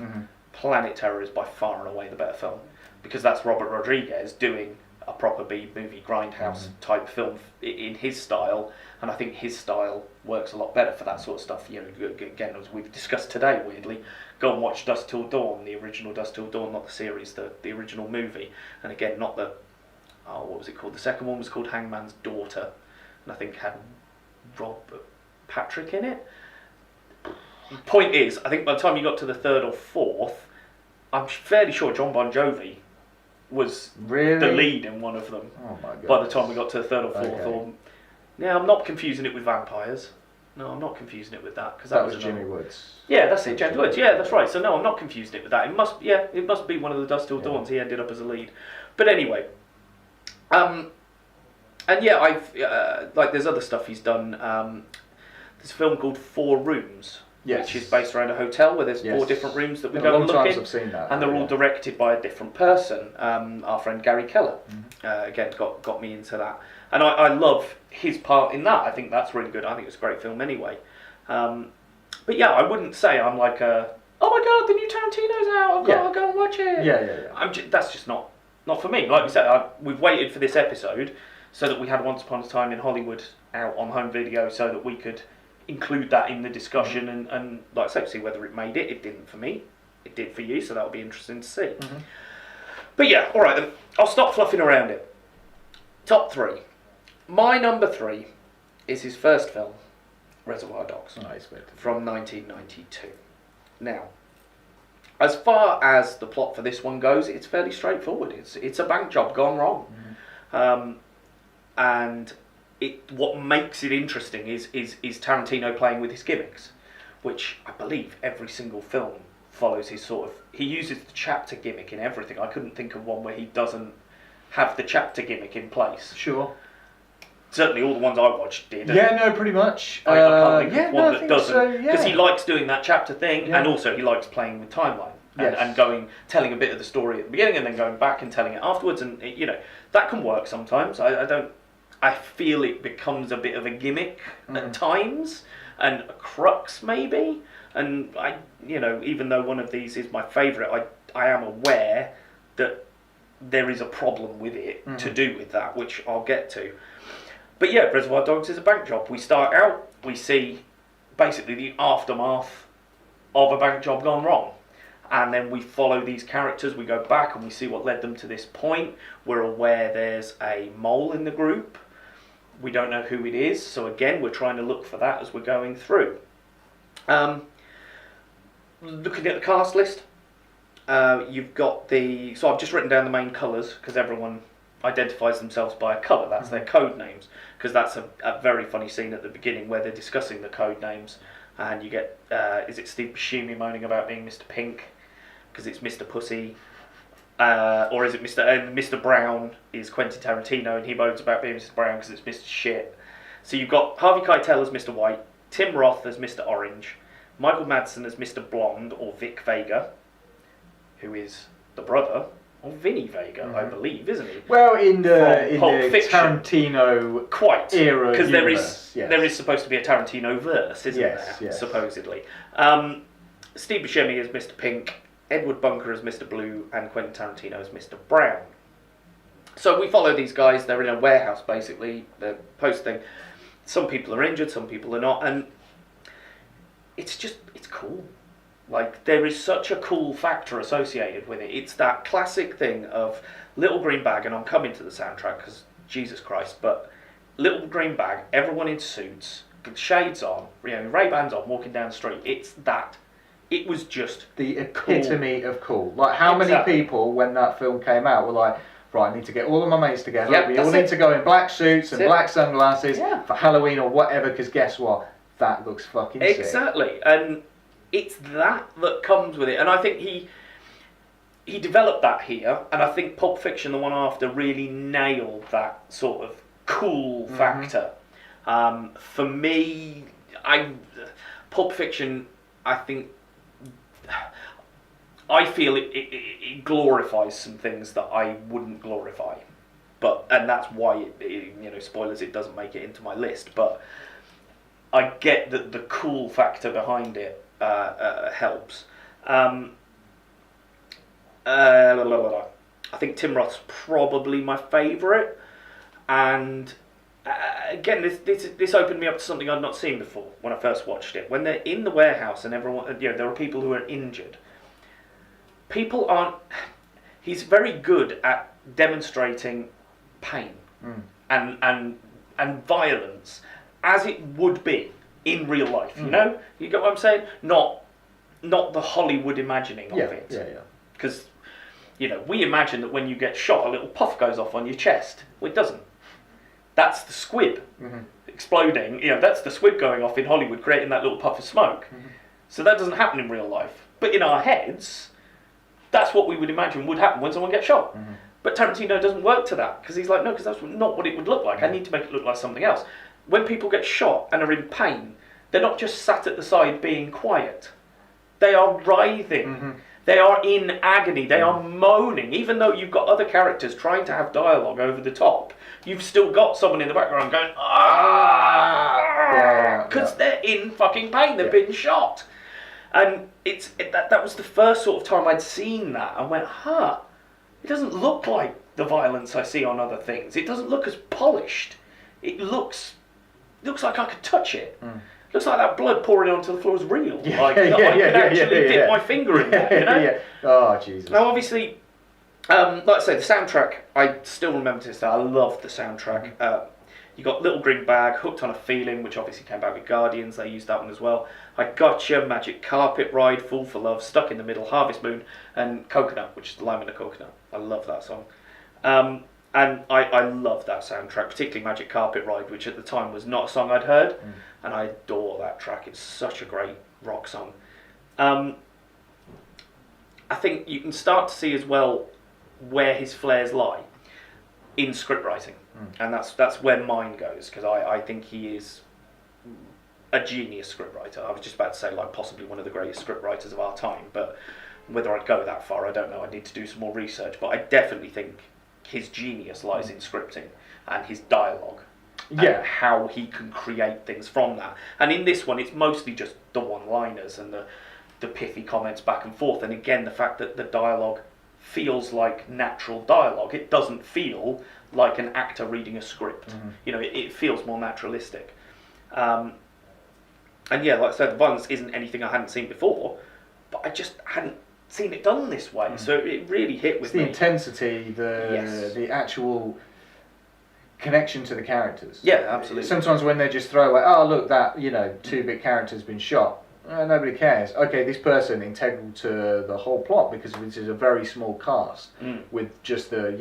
Planet Terror is by far and away the better film, because that's Robert Rodriguez doing a proper B movie Grindhouse type film in his style, and I think his style works a lot better for that sort of stuff. Again, as we've discussed today, weirdly, go and watch Dusk Till Dawn, the original Dusk Till Dawn, not the series, the original movie, and again, not the what was it called? The second one was called Hangman's Daughter, and I think had Rob Patrick in it. Point is, I think by the time you got to the third or fourth, I'm fairly sure John Bon Jovi was the lead in one of them. Oh my god! By the time we got to the third or fourth, I'm not confusing it with vampires. No, I'm not confusing it with that, because that was Jimmy Woods. Yeah, that's it, Jimmy Woods. Yeah, that's right. So no, I'm not confusing it with that. It must be one of the Dusk Till Dawns. He ended up as a lead. But anyway, and yeah, I've like there's other stuff he's done. There's a film called Four Rooms. Yes. Which is based around a hotel where there's 4 different rooms that we go and look in. I've seen that, and they're all directed by a different person. Our friend Gary Keller, again, got me into that. And I love his part in that. I think that's really good. I think it's a great film anyway. But yeah, I wouldn't say I'm like oh my god, the new Tarantino's out, I've got to go and watch it. Yeah. That's just not for me. Like we said, we've waited for this episode so that we had Once Upon a Time in Hollywood out on home video so that we could include that in the discussion and like I say, see whether it made it. It didn't for me. It did for you, so that'll be interesting to see. But yeah, alright then. I'll stop fluffing around it. Top 3. My number 3 is his first film, Reservoir Dogs, from 1992. Now, as far as the plot for this one goes, it's fairly straightforward. It's a bank job gone wrong. And what makes it interesting is Tarantino playing with his gimmicks, which I believe every single film follows his sort of... He uses the chapter gimmick in everything. I couldn't think of one where he doesn't have the chapter gimmick in place. Sure. Certainly all the ones I watched did. Yeah, no, pretty much. I can't think of one that doesn't. Because he likes doing that chapter thing, and also he likes playing with timeline. And telling a bit of the story at the beginning and then going back and telling it afterwards. And, that can work sometimes. I feel it becomes a bit of a gimmick at times, and a crux maybe. And even though one of these is my favourite, I am aware that there is a problem with it to do with that, which I'll get to. But yeah, Reservoir Dogs is a bank job. We start out, we see basically the aftermath of a bank job gone wrong. And then we follow these characters, we go back and we see what led them to this point. We're aware there's a mole in the group. We don't know who it is, so again, we're trying to look for that as we're going through. Looking at the cast list, you've got so I've just written down the main colours, because everyone identifies themselves by a colour, that's their code names, because that's a very funny scene at the beginning where they're discussing the code names, and you get, is it Steve Buscemi moaning about being Mr. Pink, because it's Mr. Pussy, or is it Mr. Brown is Quentin Tarantino, and he moans about being Mr. Brown because it's Mr. Shit. So you've got Harvey Keitel as Mr. White, Tim Roth as Mr. Orange, Michael Madsen as Mr. Blonde, or Vic Vega, who is the brother of Vinny Vega, I believe, isn't he? Well, in the Fiction. Tarantino era, because there is supposed to be a Tarantino verse, isn't there? Yes. Supposedly. Steve Buscemi as Mr. Pink, Edward Bunker as Mr. Blue, and Quentin Tarantino as Mr. Brown. So we follow these guys. They're in a warehouse, basically. They're posting. Some people are injured, some people are not, and it's cool. Like, there is such a cool factor associated with it. It's that classic thing of Little Green Bag, and I'm coming to the soundtrack because Jesus Christ, but Little Green Bag, everyone in suits, with shades on, Ray-Bans on, walking down the street. It's that. It was just the epitome of cool. Like, how many people, when that film came out, were like, right, I need to get all of my mates together. Yep, we all need to go in black suits and black sunglasses for Halloween or whatever, because guess what? That looks fucking sick. Exactly. And it's that comes with it. And I think he developed that here. And I think Pulp Fiction, the one after, really nailed that sort of cool factor. For me, Pulp Fiction, I feel it glorifies some things that I wouldn't glorify, and that's why spoilers, it doesn't make it into my list. But I get that the cool factor behind it helps. I think Tim Roth's probably my favourite, and again, this opened me up to something I'd not seen before when I first watched it. When they're in the warehouse and everyone, there are people who are injured. People aren't. He's very good at demonstrating pain and violence as it would be in real life. You know, you get what I'm saying? Not the Hollywood imagining of it. Yeah. Because we imagine that when you get shot, a little puff goes off on your chest. Well, it doesn't. That's the squib exploding. That's the squib going off in Hollywood, creating that little puff of smoke. So that doesn't happen in real life. But in our heads, that's what we would imagine would happen when someone gets shot. But Tarantino doesn't work to that, because he's like, no, because that's not what it would look like. I need to make it look like something else. When people get shot and are in pain, they're not just sat at the side being quiet. They are writhing. They are in agony. They are moaning. Even though you've got other characters trying to have dialogue over the top, you've still got someone in the background going, ah, because they're in fucking pain. They've been shot, and that was the first sort of time I'd seen that. I went, huh, it doesn't look like the violence I see on other things. It doesn't look as polished. It looks like I could touch it. Looks like that blood pouring onto the floor is real. I could actually dip my finger in there, you know? Oh, Jesus. Now, obviously, like I say, the soundtrack, I still remember to this day. I love the soundtrack. You got Little Green Bag, Hooked on a Feeling, which obviously came back with Guardians. They used that one as well. I Gotcha, Magic Carpet Ride, Fool for Love, Stuck in the Middle, Harvest Moon, and Coconut, which is the Lime and the Coconut. I love that song. And I love that soundtrack, particularly Magic Carpet Ride, which at the time was not a song I'd heard. And I adore that track. It's such a great rock song. I think you can start to see as well where his flares lie in script writing. And that's where mine goes, because I think he is a genius script writer. I was just about to say, like, possibly one of the greatest script writers of our time, but whether I'd go that far, I don't know. I need to do some more research, but I definitely think his genius lies in scripting and his dialogue. And how he can create things from that. And in this one, it's mostly just the one-liners and the pithy comments back and forth. And again, the fact that the dialogue feels like natural dialogue. It doesn't feel like an actor reading a script. You know, it feels more naturalistic. And yeah, like I said, the violence isn't anything I hadn't seen before, but I just hadn't seen it done this way. So it really hit with me. The intensity, the actual connection to the characters. Yeah, absolutely. Sometimes when they just throw away, oh look, that 2-bit character's been shot. Nobody cares. Okay, this person integral to the whole plot because this is a very small cast with just the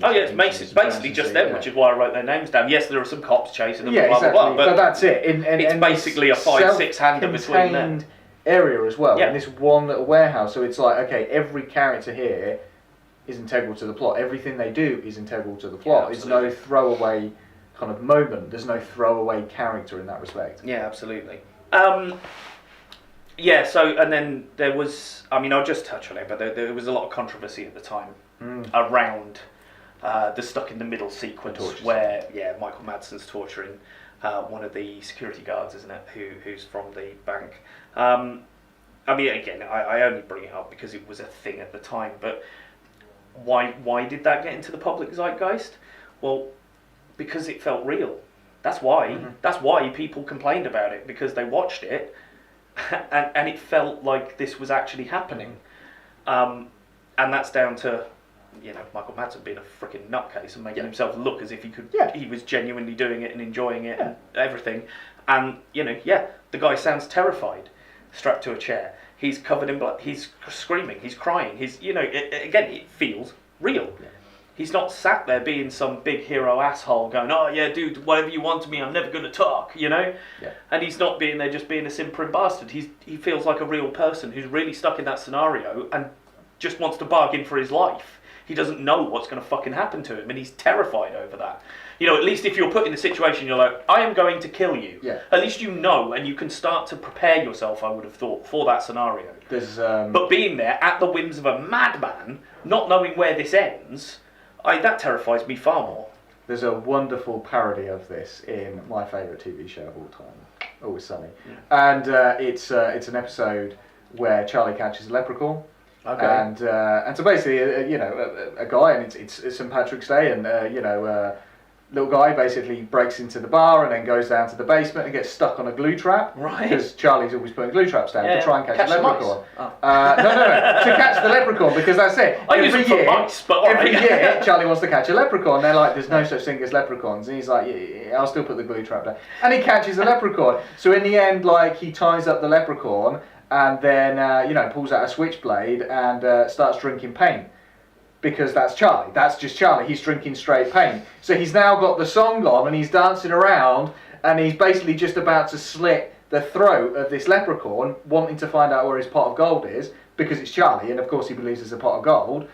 oh yeah, it's basically just them, which is why I wrote their names down. Yes, there are some cops chasing them. Yeah, blah, exactly. blah, blah, but that's it. It's basically a 5-6 hander between them. Area as well. Yeah. In this one little warehouse, so it's like, okay, every character here is integral to the plot. Everything they do is integral to the plot. There's no throwaway kind of moment. There's no throwaway character in that respect. Yeah, absolutely. So, and then there was, I'll just touch on it, but there was a lot of controversy at the time around the Stuck in the Middle sequence where, Michael Madsen's torturing one of the security guards, isn't it, who's from the bank. Again, I only bring it up because it was a thing at the time, but why did that get into the public zeitgeist? Well, because it felt real. That's why. That's why people complained about it, because they watched it and it felt like this was actually happening. And that's down to Michael Madsen being a freaking nutcase and making himself look as if he was genuinely doing it and enjoying it and everything. And the guy sounds terrified, strapped to a chair. He's covered in blood. He's screaming. He's crying. Again, it feels real. Yeah. He's not sat there being some big hero asshole going, oh yeah, dude, whatever you want to me, I'm never going to talk, Yeah. And he's not being there just being a simpering bastard. He feels like a real person who's really stuck in that scenario and just wants to bargain for his life. He doesn't know what's going to fucking happen to him, and he's terrified over that. At least if you're put in a situation, you're like, I am going to kill you. Yeah. At least you know, and you can start to prepare yourself, I would have thought, for that scenario. But being there at the whims of a madman, not knowing where this ends, that terrifies me far more. There's a wonderful parody of this in my favourite TV show of all time, Always Sunny. And it's an episode where Charlie catches a leprechaun. Okay. And so basically, a guy, and it's St. Patrick's Day, and little guy basically breaks into the bar and then goes down to the basement and gets stuck on a glue trap. Right. Because Charlie's always putting glue traps down to try and catch a leprechaun. No, to catch the leprechaun, because that's it. Every year, Charlie wants to catch a leprechaun. They're like, there's no such thing as leprechauns, and he's like, yeah, I'll still put the glue trap down, and he catches the leprechaun. So in the end, like, he ties up the leprechaun. And then, pulls out a switchblade and starts drinking paint. Because that's Charlie. That's just Charlie. He's drinking straight paint. So he's now got the song on and he's dancing around and he's basically just about to slit the throat of this leprechaun, wanting to find out where his pot of gold is, because it's Charlie, and of course he believes it's a pot of gold.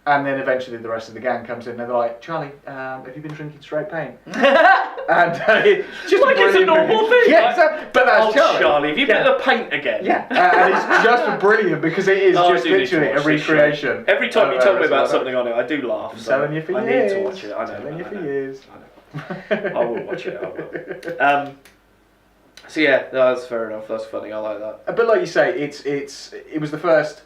And then eventually the rest of the gang comes in and they're like, Charlie, have you been drinking straight paint? And it's just like it's a normal thing. Yeah, like, exactly. But that's Charlie, have you been to the paint again? Yeah, and it's just brilliant because it is just literally a recreation. Every time you tell me about something on it, I do laugh. I'm telling you for I years. need to watch it. I know. Telling you for years. I will watch it. I will. So yeah, no, that's fair enough. That's funny. I like that. But like you say, it was the first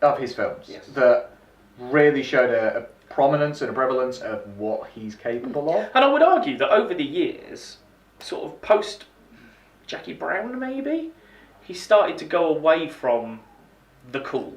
of his films that really showed a prominence and a prevalence of what he's capable of. And I would argue that over the years, sort of post Jackie Brown maybe, he started to go away from the cool,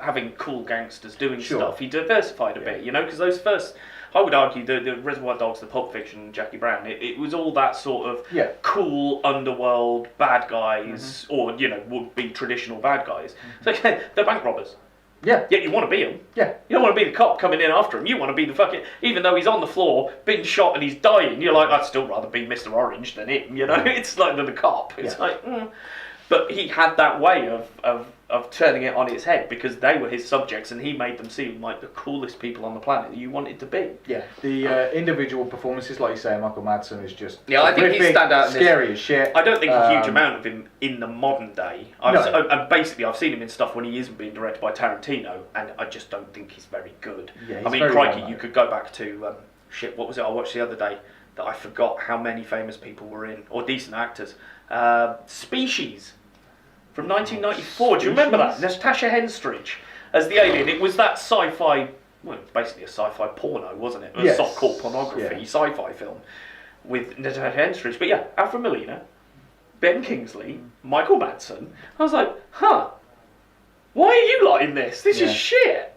having cool gangsters doing stuff. He diversified a bit, because those first, I would argue the Reservoir Dogs, the Pulp Fiction, Jackie Brown, it was all that sort of cool underworld bad guys, or would be traditional bad guys. So they're bank robbers. Yeah. Yet you want to be him. Yeah. You don't want to be the cop coming in after him. You want to be the fucking... Even though he's on the floor, being shot and he's dying, you're like, I'd still rather be Mr. Orange than him, It's like the cop. It's like... But he had that way of turning it on its head because they were his subjects and he made them seem like the coolest people on the planet that you wanted to be. Yeah, the individual performances, like you say, Michael Madsen is just I think he stand out. Scary as shit. I don't think a huge amount of him in the modern day. And basically, I've seen him in stuff when he isn't being directed by Tarantino, and I just don't think he's very good. Yeah, I mean, crikey, you could go back to what was it I watched the other day that I forgot how many famous people were in, or decent actors. Species. From 1994, do you remember that? Natasha Henstridge as the alien. It was that sci-fi, well, basically a sci-fi porno, wasn't it? It was softcore pornography, sci-fi film with Natasha Henstridge. But yeah, Alfred Molina, Ben Kingsley, Michael Madsen. I was like, why are you like in this? This is shit.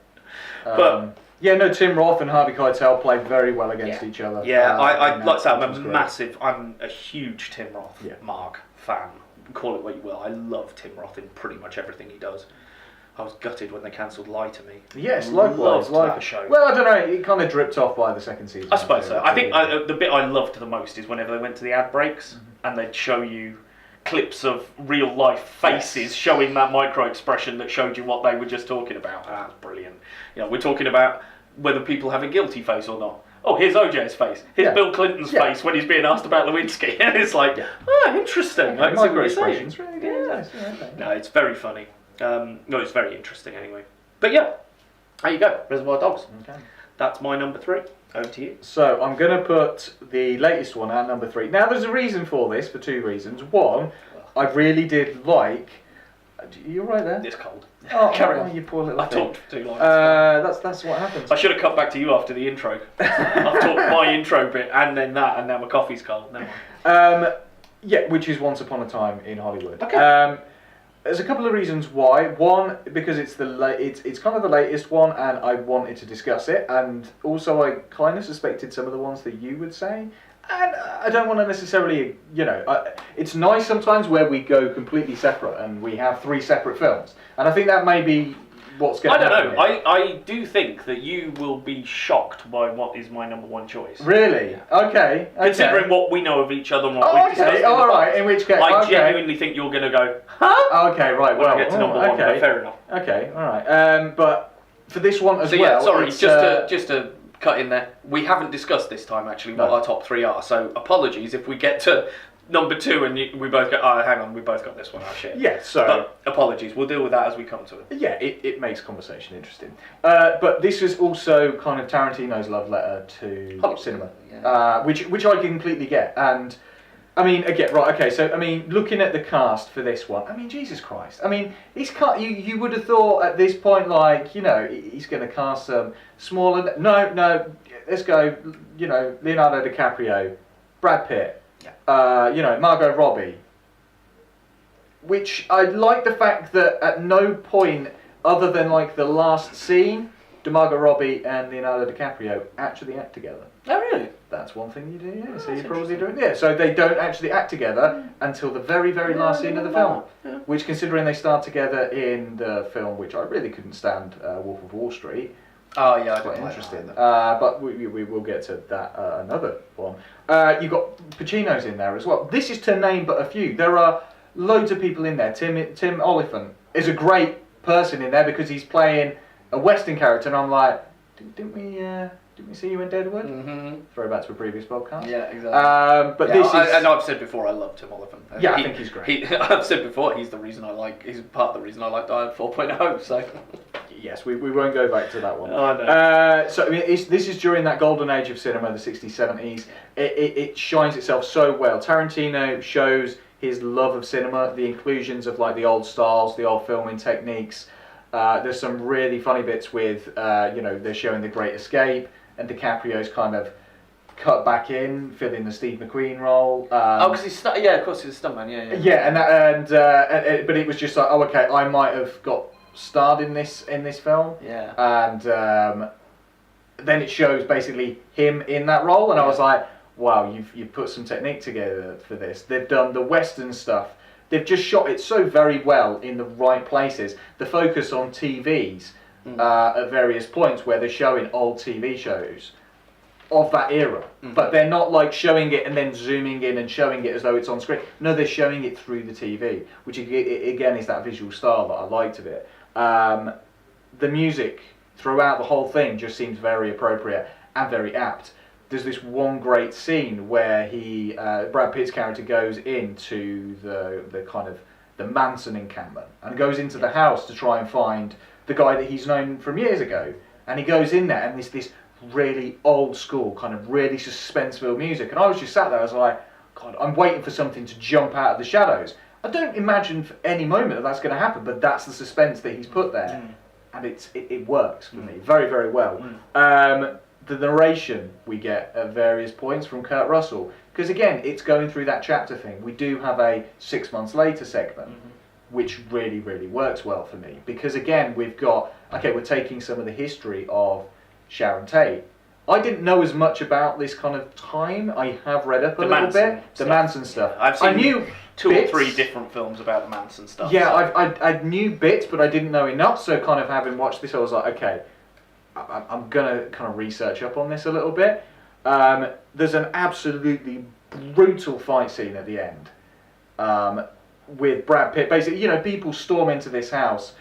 But Tim Roth and Harvey Keitel played very well against each other. Yeah, I like to say I'm a huge Tim Roth Mark fan. Call it what you will. I love Tim Roth in pretty much everything he does. I was gutted when they cancelled Lie to Me. Yes, likewise. That show. Well, I don't know. It kind of dripped off by the second season. I suppose so. I think the bit I loved the most is whenever they went to the ad breaks and they'd show you clips of real life faces showing that micro expression that showed you what they were just talking about. That's brilliant. We're talking about whether people have a guilty face or not. Oh, here's OJ's face. Here's Bill Clinton's face when he's being asked about Lewinsky. And it's like, interesting. I can see what you're saying. Really good. No, it's very funny. It's very interesting anyway. But yeah, there you go. Reservoir Dogs. Okay. That's my number 3. Over to you. So I'm going to put the latest one at number 3. Now, there's a reason for this, for 2 reasons. One, I really did like... You all right there? It's cold. Oh, carry on. You poor little I thing. talked for too long. That's what happens. I should have cut back to you after the intro. I've talked my intro bit and then that, and now my coffee's cold. Never mind. Which is Once Upon a Time in Hollywood. Okay. There's a couple of reasons why. One, because it's it's kind of the latest one, and I wanted to discuss it, and also I kind of suspected some of the ones that you would say. And I don't want to necessarily, it's nice sometimes where we go completely separate and we have 3 separate films. And I think that may be what's going to happen. I don't know. I do think that you will be shocked by what is my number 1 choice. Really? Okay. Considering what we know of each other and what we've discussed. All right. In which case, I genuinely think you're going to go, huh? Okay, right. When I get to number 1, but fair enough. Okay, all right. But for this one as well. Sorry, just to cut in there. We haven't discussed this time actually what our top 3 are. So apologies if we get to number 2 and we both go. Oh, hang on, we both got this one. Oh shit. Yeah. So but apologies. We'll deal with that as we come to it. Yeah, it makes conversation interesting. But this is also kind of Tarantino's love letter to cinema, which I completely get. And I mean, again, right? Okay. So I mean, looking at the cast for this one, I mean, Jesus Christ. I mean, he's you would have thought at this point, like, he's going to cast some smaller. No, let's go. Leonardo DiCaprio, Brad Pitt, Margot Robbie. Which I like the fact that at no point other than like the last scene, Margot Robbie and Leonardo DiCaprio actually act together. Oh really? That's one thing you do, yeah. So you probably do it. Yeah. So they don't actually act together until the very, very last scene of the film. Yeah. Which, considering they start together in the film, which I really couldn't stand, Wolf of Wall Street. Oh yeah, it's quite interesting. But we will get to that another one. You've got Pacino's in there as well. This is to name but a few. There are loads of people in there. Tim Oliphant is a great person in there because he's playing a Western character, and I'm like, didn't we see you in Deadwood? Mm-hmm. Throwback to a previous podcast. Yeah, exactly. But this is, and I've said before, I love Tim Oliphant. Yeah, I think he's great. I've said before, he's part of the reason I like Die Hard 4.0. So yes, we won't go back to that one. Oh, no. So I mean, this is during that golden age of cinema, the 60s, 70s. It shines itself so well. Tarantino shows his love of cinema, the inclusions of like the old styles, the old filming techniques. There's some really funny bits with, they're showing The Great Escape, and DiCaprio's kind of cut back in, filling the Steve McQueen role. Because he's of course he's a stuntman. Yeah, but it was just like, oh, okay, I might have got starred in this film. Yeah. And then it shows basically him in that role, and I was like, wow, you've put some technique together for this. They've done the Western stuff. They've just shot it so very well in the right places. The focus on TVs at various points where they're showing old TV shows of that era. But they're not like showing it and then zooming in and showing it as though it's on screen. No, they're showing it through the TV, which again is that visual style that I liked of it. The music throughout the whole thing just seems very appropriate and very apt. There's this one great scene where Brad Pitt's character goes into the kind of the Manson encampment and goes into the house to try and find the guy that he's known from years ago. And he goes in there and there's this really old school kind of really suspenseful music. And I was just sat there, I was like, God, I'm waiting for something to jump out of the shadows. I don't imagine for any moment that that's going to happen, but that's the suspense that he's put there. And it works for me very, very well. The narration we get at various points from Kurt Russell, because again, it's going through that chapter thing. We do have a 6 months later segment, which really, really works well for me. Because again, we're taking some of the history of Sharon Tate. I didn't know as much about this kind of time. I have read up a little bit. The Manson stuff. I've seen I knew two bits. or three different films about the Manson stuff. Yeah, so. I knew bits, but I didn't know enough. So kind of having watched this, I was like, okay, I'm going to kind of research up on this a little bit. There's an absolutely brutal fight scene at the end with Brad Pitt. Basically, people storm into this house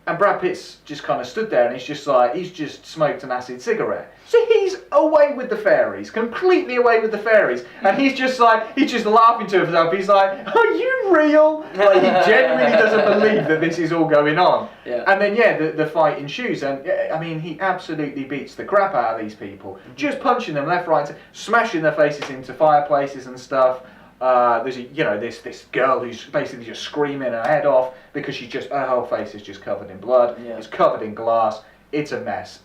and Brad Pitt's just kind of stood there and he's just smoked an acid cigarette. So he's away with the fairies, completely away with the fairies. And he's just laughing to himself. He's like, are you real? Like, he genuinely doesn't believe that this is all going on. Yeah. And then, the fight ensues. And, I mean, he absolutely beats the crap out of these people. Just punching them left, right, smashing their faces into fireplaces and stuff. There's this girl who's basically just screaming her head off because her whole face is just covered in blood. Yeah. It's covered in glass. It's a mess.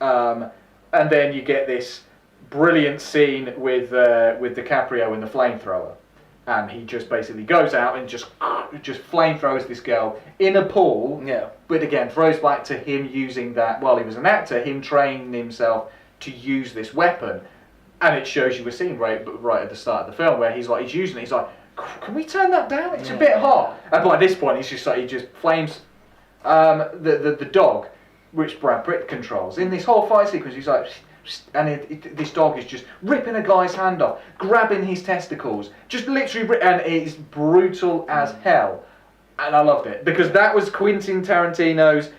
And then you get this brilliant scene with DiCaprio and the flamethrower, and he just basically goes out and just flamethrows this girl in a pool. Yeah. But again, throws back to him using that while he was an actor, him training himself to use this weapon. And it shows you a scene right at the start of the film where he's using it. He's like, can we turn that down? It's a bit hot. And by this point, he just flames the dog, which Brad Pitt controls. In this whole fight sequence, he's like, and this dog is just ripping a guy's hand off, grabbing his testicles, just literally, and it's brutal as hell. And I loved it because that was Quentin Tarantino's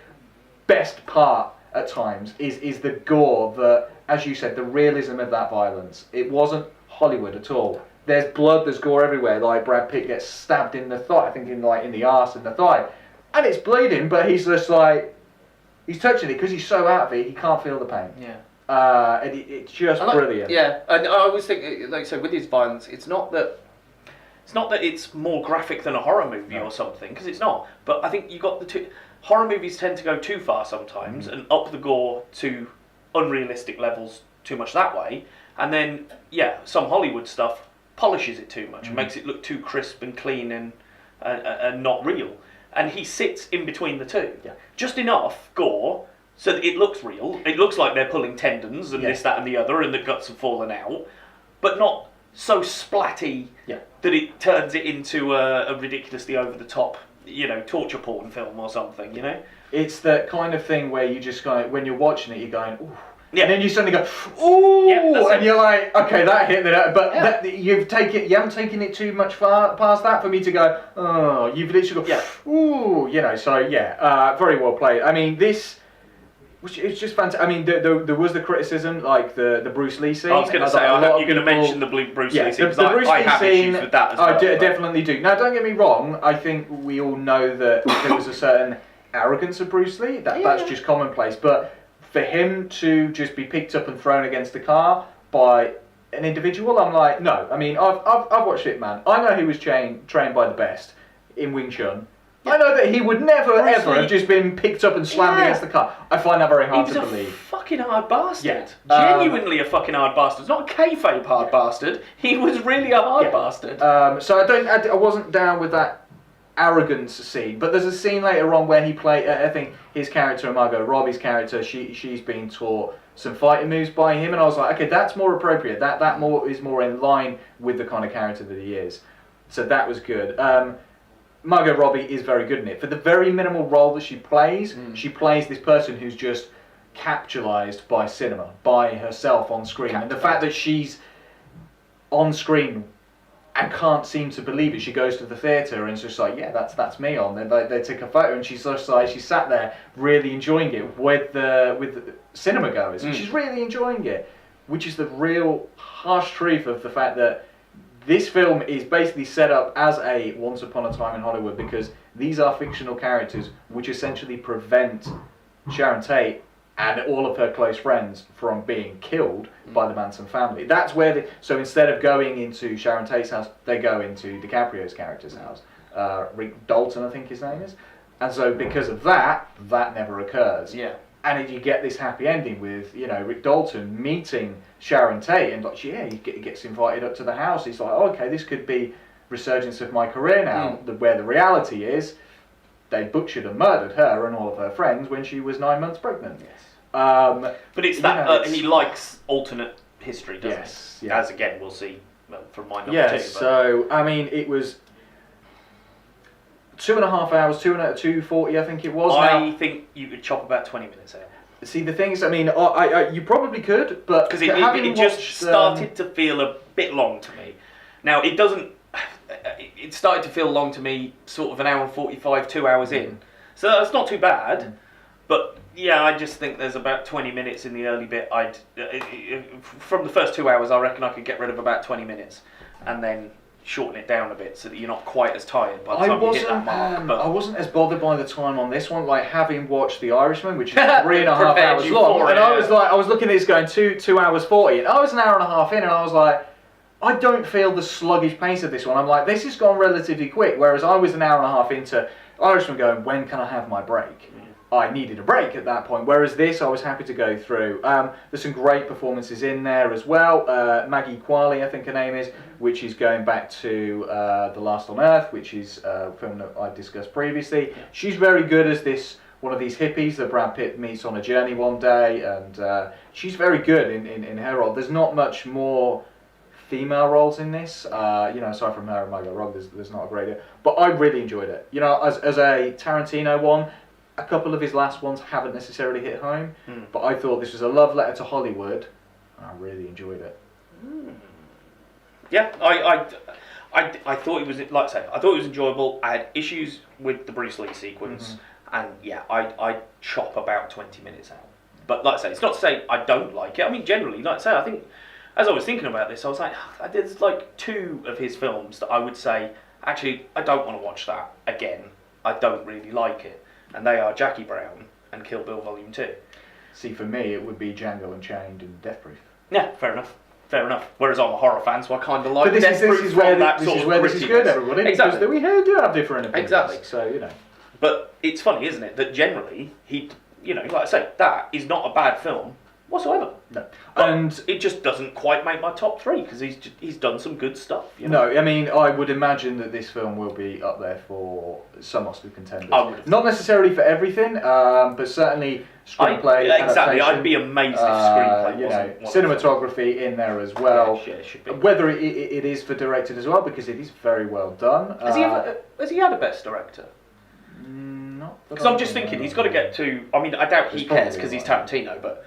best part at times. Is the gore that. As you said, the realism of that violence. It wasn't Hollywood at all. There's blood, there's gore everywhere. Like Brad Pitt gets stabbed in the thigh, I think in the arse and the thigh. And it's bleeding, but he's just like, he's touching it because he's so out of it, he can't feel the pain. Yeah. And it's just brilliant. Yeah, and I always think, like I said, with his violence, it's not that it's more graphic than a horror movie or something, because it's not. But I think you got the two. Horror movies tend to go too far sometimes and up the gore to unrealistic levels too much that way, and then some Hollywood stuff polishes it too much and makes it look too crisp and clean and not real, and he sits in between the two, just enough gore so that it looks real. It looks like they're pulling tendons and this, that and the other, and the guts have fallen out, but not so splatty that it turns it into a ridiculously over the top torture porn film or something. It's that kind of thing where you just kind of, when you're watching it, you're going, ooh. Yeah. And then you suddenly go, ooh, and you're like, okay, that hit that, but you haven't taken it too much far past that for me to go, oh, you've literally gone, ooh, so very well played. I mean, this Which is just fantastic. I mean, there was the criticism, like the Bruce Lee scene. I was going to say, I hope you're going to mention the Bruce Lee scene, because I have issues with that as well. I definitely do. Now, don't get me wrong, I think we all know that there was a certain arrogance of Bruce Lee, that's just commonplace, but for him to just be picked up and thrown against the car by an individual, I'm like, no. I mean, I've watched it, man. I know he was trained by the best in Wing Chun. I know that he would never, ever have just been picked up and slammed against the car. I find that very hard to believe. He was a fucking hard bastard. Yeah. Genuinely a fucking hard bastard. Not a kayfabe hard bastard. He was really a hard bastard. So I wasn't down with that arrogance scene. But there's a scene later on where he played, I think his character, Margot Robbie's character, she's being taught some fighting moves by him. And I was like, okay, that's more appropriate. That is more in line with the kind of character that he is. So that was good. Margot Robbie is very good in it. For the very minimal role that she plays this person who's just capitalized by cinema, by herself on screen. And the fact that she's on screen and can't seem to believe it. She goes to the theatre and it's just like, yeah, that's me on. They take a photo and she's just like, she sat there really enjoying it with the cinema goers. And she's really enjoying it, which is the real harsh truth of the fact that this film is basically set up as a Once Upon a Time in Hollywood, because these are fictional characters which essentially prevent Sharon Tate and all of her close friends from being killed by the Manson family. That's where so instead of going into Sharon Tate's house, they go into DiCaprio's character's house. Rick Dalton, I think his name is. And so because of that never occurs. Yeah. And you get this happy ending with, Rick Dalton meeting Sharon Tate, and he gets invited up to the house. He's like, oh, okay, this could be resurgence of my career now. Where the reality is, they butchered and murdered her and all of her friends when she was 9 months pregnant. Yes. But it's that he likes alternate history, doesn't he? Yeah. As again, we'll see from my number two. But... So I mean, it was 2.5 hours, 2:40, I think it was. I think you could chop about 20 minutes out. See, the thing is, I mean, you probably could, but because it just started to feel a bit long to me. Now it doesn't. It started to feel long to me, sort of an hour and 45, 2 hours in. So that's not too bad. But yeah, I just think there's about 20 minutes in the early bit. From the first 2 hours, I reckon I could get rid of about 20 minutes, and then shorten it down a bit so that you're not quite as tired by the time you hit that mark. But I wasn't as bothered by the time on this one, like having watched The Irishman, which is 3.5 hours long, and I was looking at this going 2 hours 40, and I was an hour and a half in, and I was like, I don't feel the sluggish pace of this one. I'm like, this has gone relatively quick, whereas I was an hour and a half into Irishman going, when can I have my break? I needed a break at that point, whereas this I was happy to go through. There's some great performances in there as well. Maggie Qualley, I think her name is, which is going back to The Last on Earth, which is a film that I discussed previously. She's very good as one of these hippies that Brad Pitt meets on a journey one day, and she's very good in her role. There's not much more female roles in this, aside from her and Margot Robbie, there's not a great deal. But I really enjoyed it. As a Tarantino one, a couple of his last ones haven't necessarily hit home, but I thought this was a love letter to Hollywood, and I really enjoyed it. Yeah, I thought it was, like I say, I thought it was enjoyable. I had issues with the Bruce Lee sequence, and yeah, I chop about 20 minutes out. But like I say, it's not to say I don't like it. I mean, generally, like I say, I think, as I was thinking about this, I was like, there's like 2 of his films that I would say, actually, I don't want to watch that again. I don't really like it. And they are Jackie Brown and Kill Bill Volume 2. See, for me, it would be Django Unchained and Death Proof. Yeah, fair enough. Whereas I'm a horror fan, so I kind of like but Death Proof. This is where this is good, everybody. Exactly. Because we do have different opinions. Exactly. So, But it's funny, isn't it, that generally, like I say, that is not a bad film whatsoever. No. But and it just doesn't quite make my top 3, because he's done some good stuff. No, I mean, I would imagine that this film will be up there for some Oscar contenders. Not necessarily for everything, but certainly screenplay, exactly, I'd be amazed if screenplay wasn't cinematography in there as well. Yeah, it should be. Whether it is for directed as well, because it is very well done. Has he had a Best Director? Because I'm just thinking, he's got to get to... I mean, I doubt he cares, because he's Tarantino, but...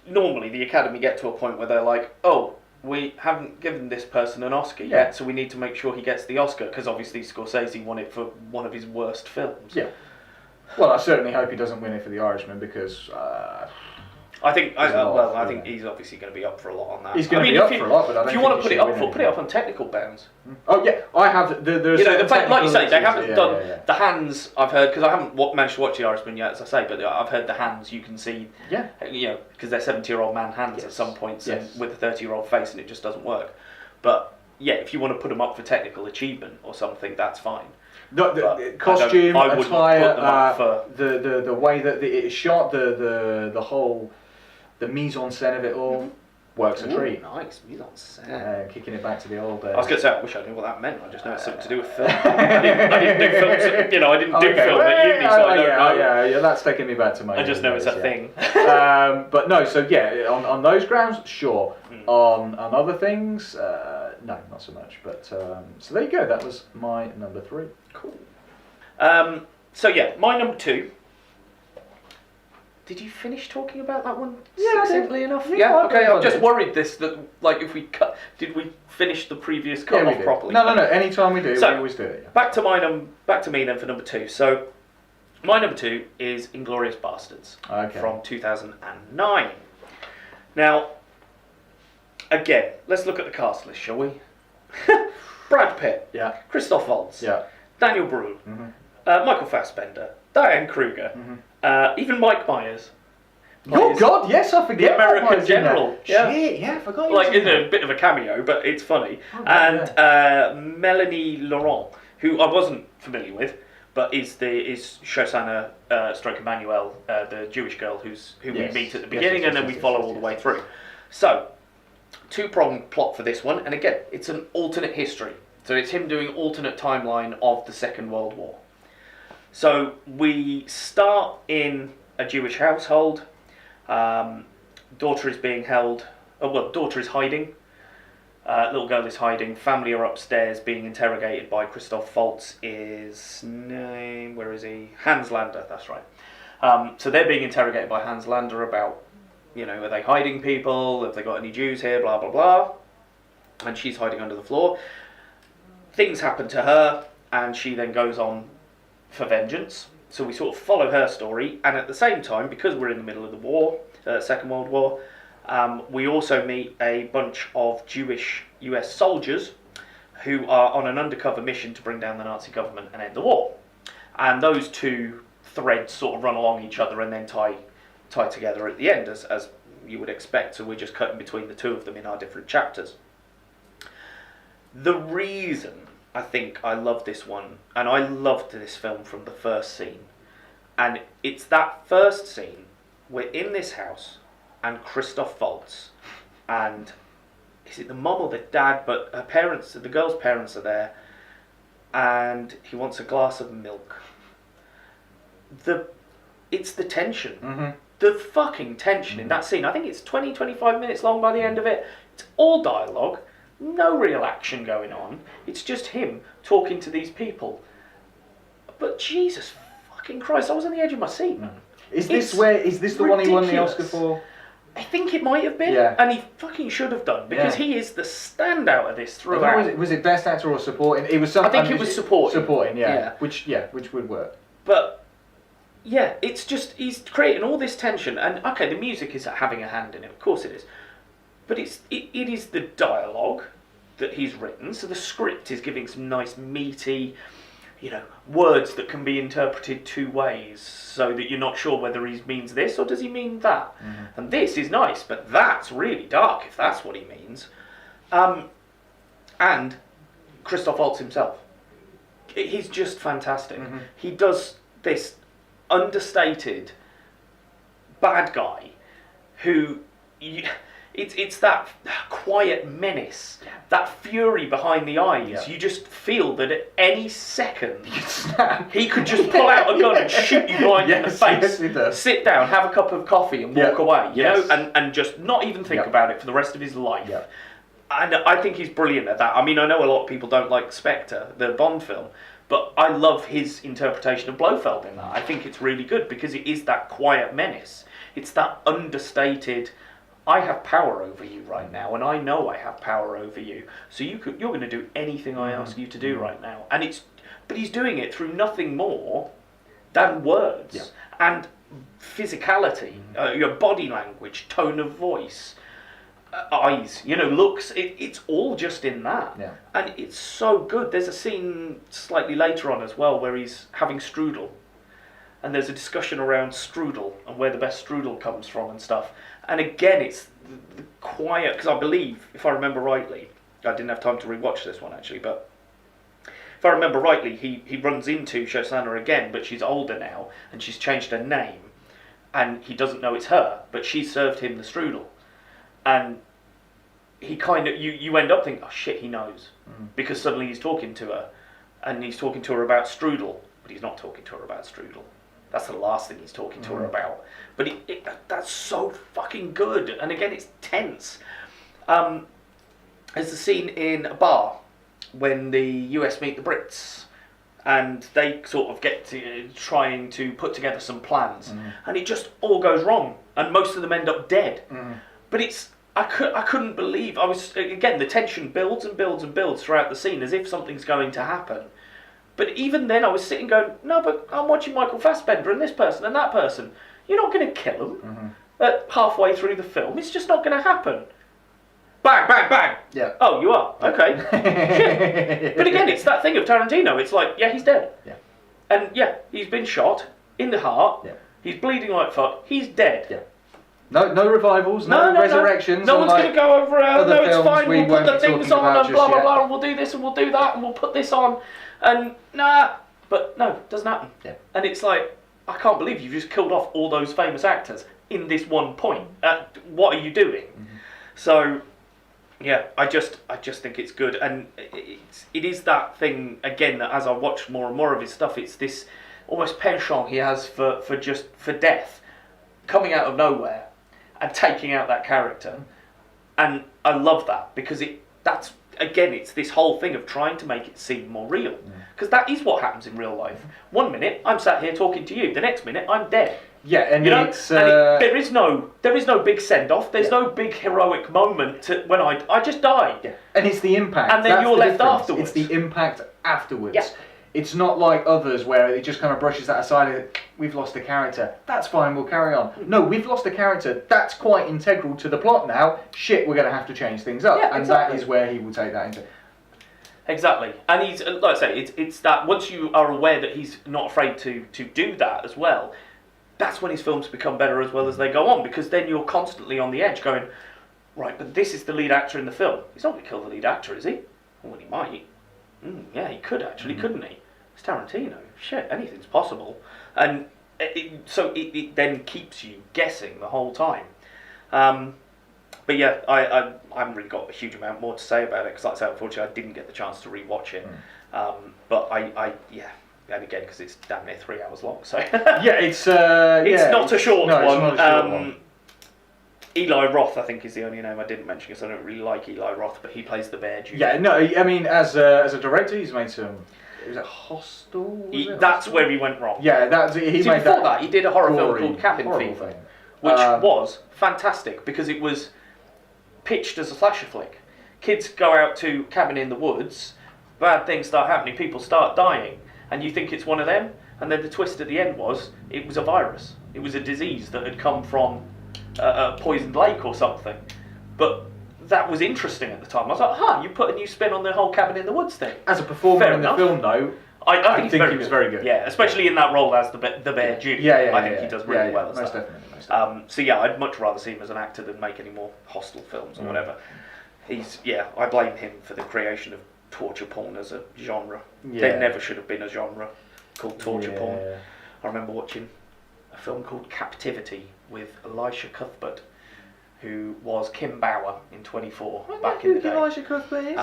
Normally, the Academy get to a point where they're like, oh, we haven't given this person an Oscar yet, so we need to make sure he gets the Oscar, because obviously Scorsese won it for one of his worst films. Yeah. Well, I certainly hope he doesn't win it for The Irishman because. I think lot, he's obviously going to be up for a lot on that. He's going to be up for a lot, but I don't if you think want to put he it up should for, win put it up on technical bounds. Oh yeah, I have. There's The fact, like you say, they haven't done yeah. the hands. I've heard because I haven't managed to watch The Irishman yet, as I say, but I've heard the hands. You can see, because they're 70-year-old man hands at some points, and with a 30-year-old face, and it just doesn't work. But yeah, if you want to put them up for technical achievement or something, that's fine. The costume, I wouldn't attire, put them up for the way that it is shot, the whole, the mise en scène of it all works a treat. Nice, mise en scène. Kicking it back to the old days. I was going to say, I wish I knew what that meant. I just know it's something to do with film. I didn't do films. I didn't do film at uni, so I don't know. Yeah, that's taking me back to my. I just know it's a thing. But no, so yeah, on those grounds, sure. On other things, no, not so much. But so there you go. That was my number 3. Cool. So yeah, my number 2. Did you finish talking about that one succinctly enough? Yeah. Okay. I'm just worried that if we cut, did we finish the previous cut off properly? No. Anytime we do, we always do it. Yeah. Back to me then for number 2. So my number 2 is Inglourious Bastards from 2009. Now, again, let's look at the cast list, shall we? Brad Pitt. Yeah. Christoph Waltz. Yeah. Daniel Brühl. Michael Fassbender. Diane Kruger. Even Mike Myers. Oh God, yes, I forget. The American General. Yeah. Shit, yeah, I forgot. It's a bit of a cameo, but it's funny. Melanie Laurent, who I wasn't familiar with, but is Shosanna stroke Emmanuel, the Jewish girl who we meet at the beginning and then we follow all the way through. So, 2-pronged plot for this one, and again, it's an alternate history. So it's him doing alternate timeline of the Second World War. So we start in a Jewish household. Daughter is being held. Daughter is hiding. Little girl is hiding. Family are upstairs being interrogated by Christoph Waltz. Where is he? Hans Lander. That's right. So they're being interrogated by Hans Lander about, are they hiding people? Have they got any Jews here? Blah blah blah. And she's hiding under the floor. Things happen to her, and she then goes on for vengeance. So we sort of follow her story, and at the same time, because we're in the middle of the war, Second World War, we also meet a bunch of Jewish US soldiers who are on an undercover mission to bring down the Nazi government and end the war. And those two threads sort of run along each other and then tie together at the end, as you would expect. So we're just cutting between the two of them in our different chapters. The reason I think I love this one, and I loved this film from the first scene, and it's that first scene, we're in this house, and Christoph Waltz, and is it the mum or the dad, but her parents, the girl's parents are there, and he wants a glass of milk. It's the tension. Mm-hmm. The fucking tension in that scene. I think it's 20-25 minutes long by the end of it. It's all dialogue. No real action going on. It's just him talking to these people. But Jesus fucking Christ, I was on the edge of my seat. Is this the one he won the Oscar for? I think it might have been. Yeah. And he fucking should have done, because he is the standout of this throughout. Was it best actor or supporting? It was something. I think it was supporting. Supporting, yeah. Which would work. But yeah, it's just he's creating all this tension, and okay, the music is having a hand in it, of course it is. But it is the dialogue that he's written, so the script is giving some nice meaty, words that can be interpreted two ways, so that you're not sure whether he means this or does he mean that. Mm-hmm. And this is nice, but that's really dark if that's what he means. And Christoph Waltz himself, he's just fantastic. Mm-hmm. He does this understated bad guy who... It's that quiet menace, that fury behind the eyes. Yeah. You just feel that at any second he could just pull out a gun and shoot you blind in the face. Yes, sit down, have a cup of coffee, and walk away. You know, and just not even think about it for the rest of his life. Yeah. And I think he's brilliant at that. I mean, I know a lot of people don't like Spectre, the Bond film, but I love his interpretation of Blofeld in that. I think it's really good because it is that quiet menace. It's that understated, I have power over you right now, and I know I have power over you. So you're going to do anything I ask you to do right now. But he's doing it through nothing more than words. Yeah. And physicality, your body language, tone of voice, eyes, looks, it's all just in that. Yeah. And it's so good. There's a scene slightly later on as well where he's having strudel. And there's a discussion around strudel and where the best strudel comes from and stuff. And again, it's the quiet, because I believe, if I remember rightly, I didn't have time to rewatch this one actually, but if I remember rightly, he runs into Shosanna again, but she's older now, and she's changed her name. And he doesn't know it's her, but she served him the strudel. And he kind of, you end up thinking, oh shit, he knows. Because suddenly he's talking to her, and he's talking to her about strudel, but he's not talking to her about strudel. That's the last thing he's talking to her about. But that's so fucking good. And again, it's tense. There's a scene in a bar when the US meet the Brits. And they sort of get to trying to put together some plans. And it just all goes wrong. And most of them end up dead. But I couldn't believe, again, the tension builds and builds and builds throughout the scene as if something's going to happen. But even then I was sitting going, no, but I'm watching Michael Fassbender and this person and that person. You're not going to kill them halfway through the film. It's just not going to happen. Bang, bang, bang. Yeah. Oh, you are? Okay. Shit. But again, it's that thing of Tarantino. It's like, yeah, he's dead. Yeah. And yeah, he's been shot in the heart. Yeah. He's bleeding like fuck. He's dead. Yeah. No revivals, no resurrections. No one's going to go over, no, it's fine, we'll put the things on and blah, blah, blah, and we'll do this and we'll do that and we'll put this on. And nah, but no, it doesn't happen. Yeah. And it's like, I can't believe you've just killed off all those famous actors in this one point. What are you doing? So, yeah, I just think it's good. And it is that thing, again, that as I watch more and more of his stuff, it's this almost penchant he has for death coming out of nowhere and taking out that character. And I love that because that's again, it's this whole thing of trying to make it seem more real. Because that is what happens in real life. 1 minute, I'm sat here talking to you. The next minute, I'm dead. Yeah, and it's... there is no big send-off. There's no big heroic moment when I just died. Yeah. And it's the impact. And then you're left afterwards. It's the impact afterwards. Yeah. It's not like others where it just kind of brushes that aside and we've lost a character. That's fine, we'll carry on. No, we've lost a character. That's quite integral to the plot now. Shit, we're going to have to change things up. Yeah, and exactly. that is where he will take that into... Exactly. And he's, like I say, it's that once you are aware that he's not afraid to do that as well, that's when his films become better as well as they go on, because then you're constantly on the edge going, right, but this is the lead actor in the film. He's not going to kill the lead actor, is he? Well, he might. Yeah, he could actually, couldn't he? It's Tarantino. Shit, anything's possible. And it then keeps you guessing the whole time. But yeah, I haven't really got a huge amount more to say about it, because like I say, unfortunately I didn't get the chance to rewatch it. But yeah, and again, because it's damn near 3 hours long, so... yeah, it's not a short one. It's not a short one. Eli Roth, I think, is the only name I didn't mention, because I don't really like Eli Roth, but he plays the Bear Jew. Yeah, no, I mean, as a director, he's made some... Was it Hostel? That's where he went wrong. Yeah, before that, he did a horror film called Cabin Fever, which was fantastic, because it was pitched as a slasher flick. Kids go out to cabin in the woods, bad things start happening, people start dying, and you think it's one of them, and then the twist at the end was, it was a virus. It was a disease that had come from a poisoned lake or something. But that was interesting at the time. I was like, you put a new spin on the whole cabin in the woods thing. As a performer in the film, though, I think he was very good. Yeah, especially in that role as the Bear Jew. I think he does really well as most that. Definitely. So yeah, I'd much rather see him as an actor than make any more Hostel films or whatever. I blame him for the creation of torture porn as a genre. There never should have been a genre called torture porn. I remember watching a film called Captivity with Elisha Cuthbert, who was Kim Bauer in 24 back in the day. Elisha Cuthbert is?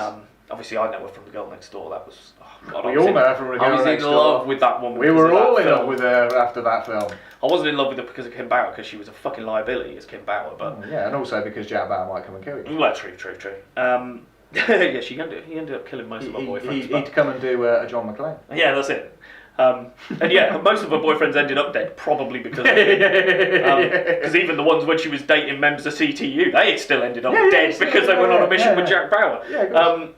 Obviously, I know her from The Girl Next Door. That was... God, we all know her from The Girl Next Door. I was in love with that woman. We were all in love with her after that film. I wasn't in love with her because of Kim Bauer, because she was a fucking liability as Kim Bauer, but... yeah, and also because Jack Bauer might come and kill you. Well, true. Yeah, he ended up killing most of my boyfriends. He'd come and do a John McClane. Yeah, that's it. And yeah, most of her boyfriends ended up dead, probably because of it. Because even the ones when she was dating members of CTU, they still ended up dead because they went on a mission with Jack Bauer.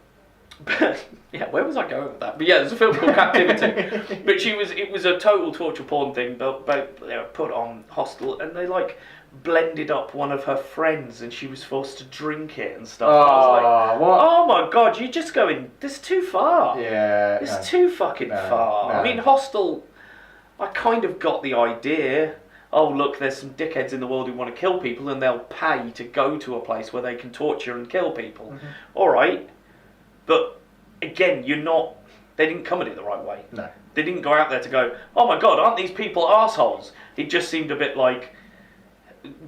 Yeah, where was I going with that? But yeah, there's a film called Captivity. But it was a total torture porn thing, but they were put on Hostel, and they like blended up one of her friends, and she was forced to drink it and stuff. And I was like, what? oh my god, you're just going, this is too far. Yeah. It's too fucking far. No. I mean, Hostel, I kind of got the idea. Oh, look, there's some dickheads in the world who want to kill people, and they'll pay to go to a place where they can torture and kill people. Mm-hmm. All right. But, again, they didn't come at it the right way. No. They didn't go out there to go, oh my god, aren't these people assholes? It just seemed a bit like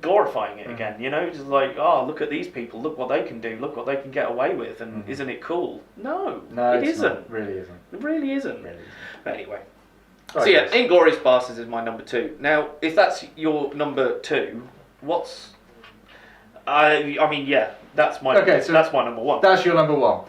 glorifying it again, you know? Just like, oh, look at these people, look what they can do, look what they can get away with, and isn't it cool? No, it isn't. Not. Really isn't. It really isn't. Really isn't. But anyway. So yeah, Inglourious Basterds is my number 2. Now, if that's your number 2, what's... I mean, yeah, that's my that's my number 1. That's your number 1.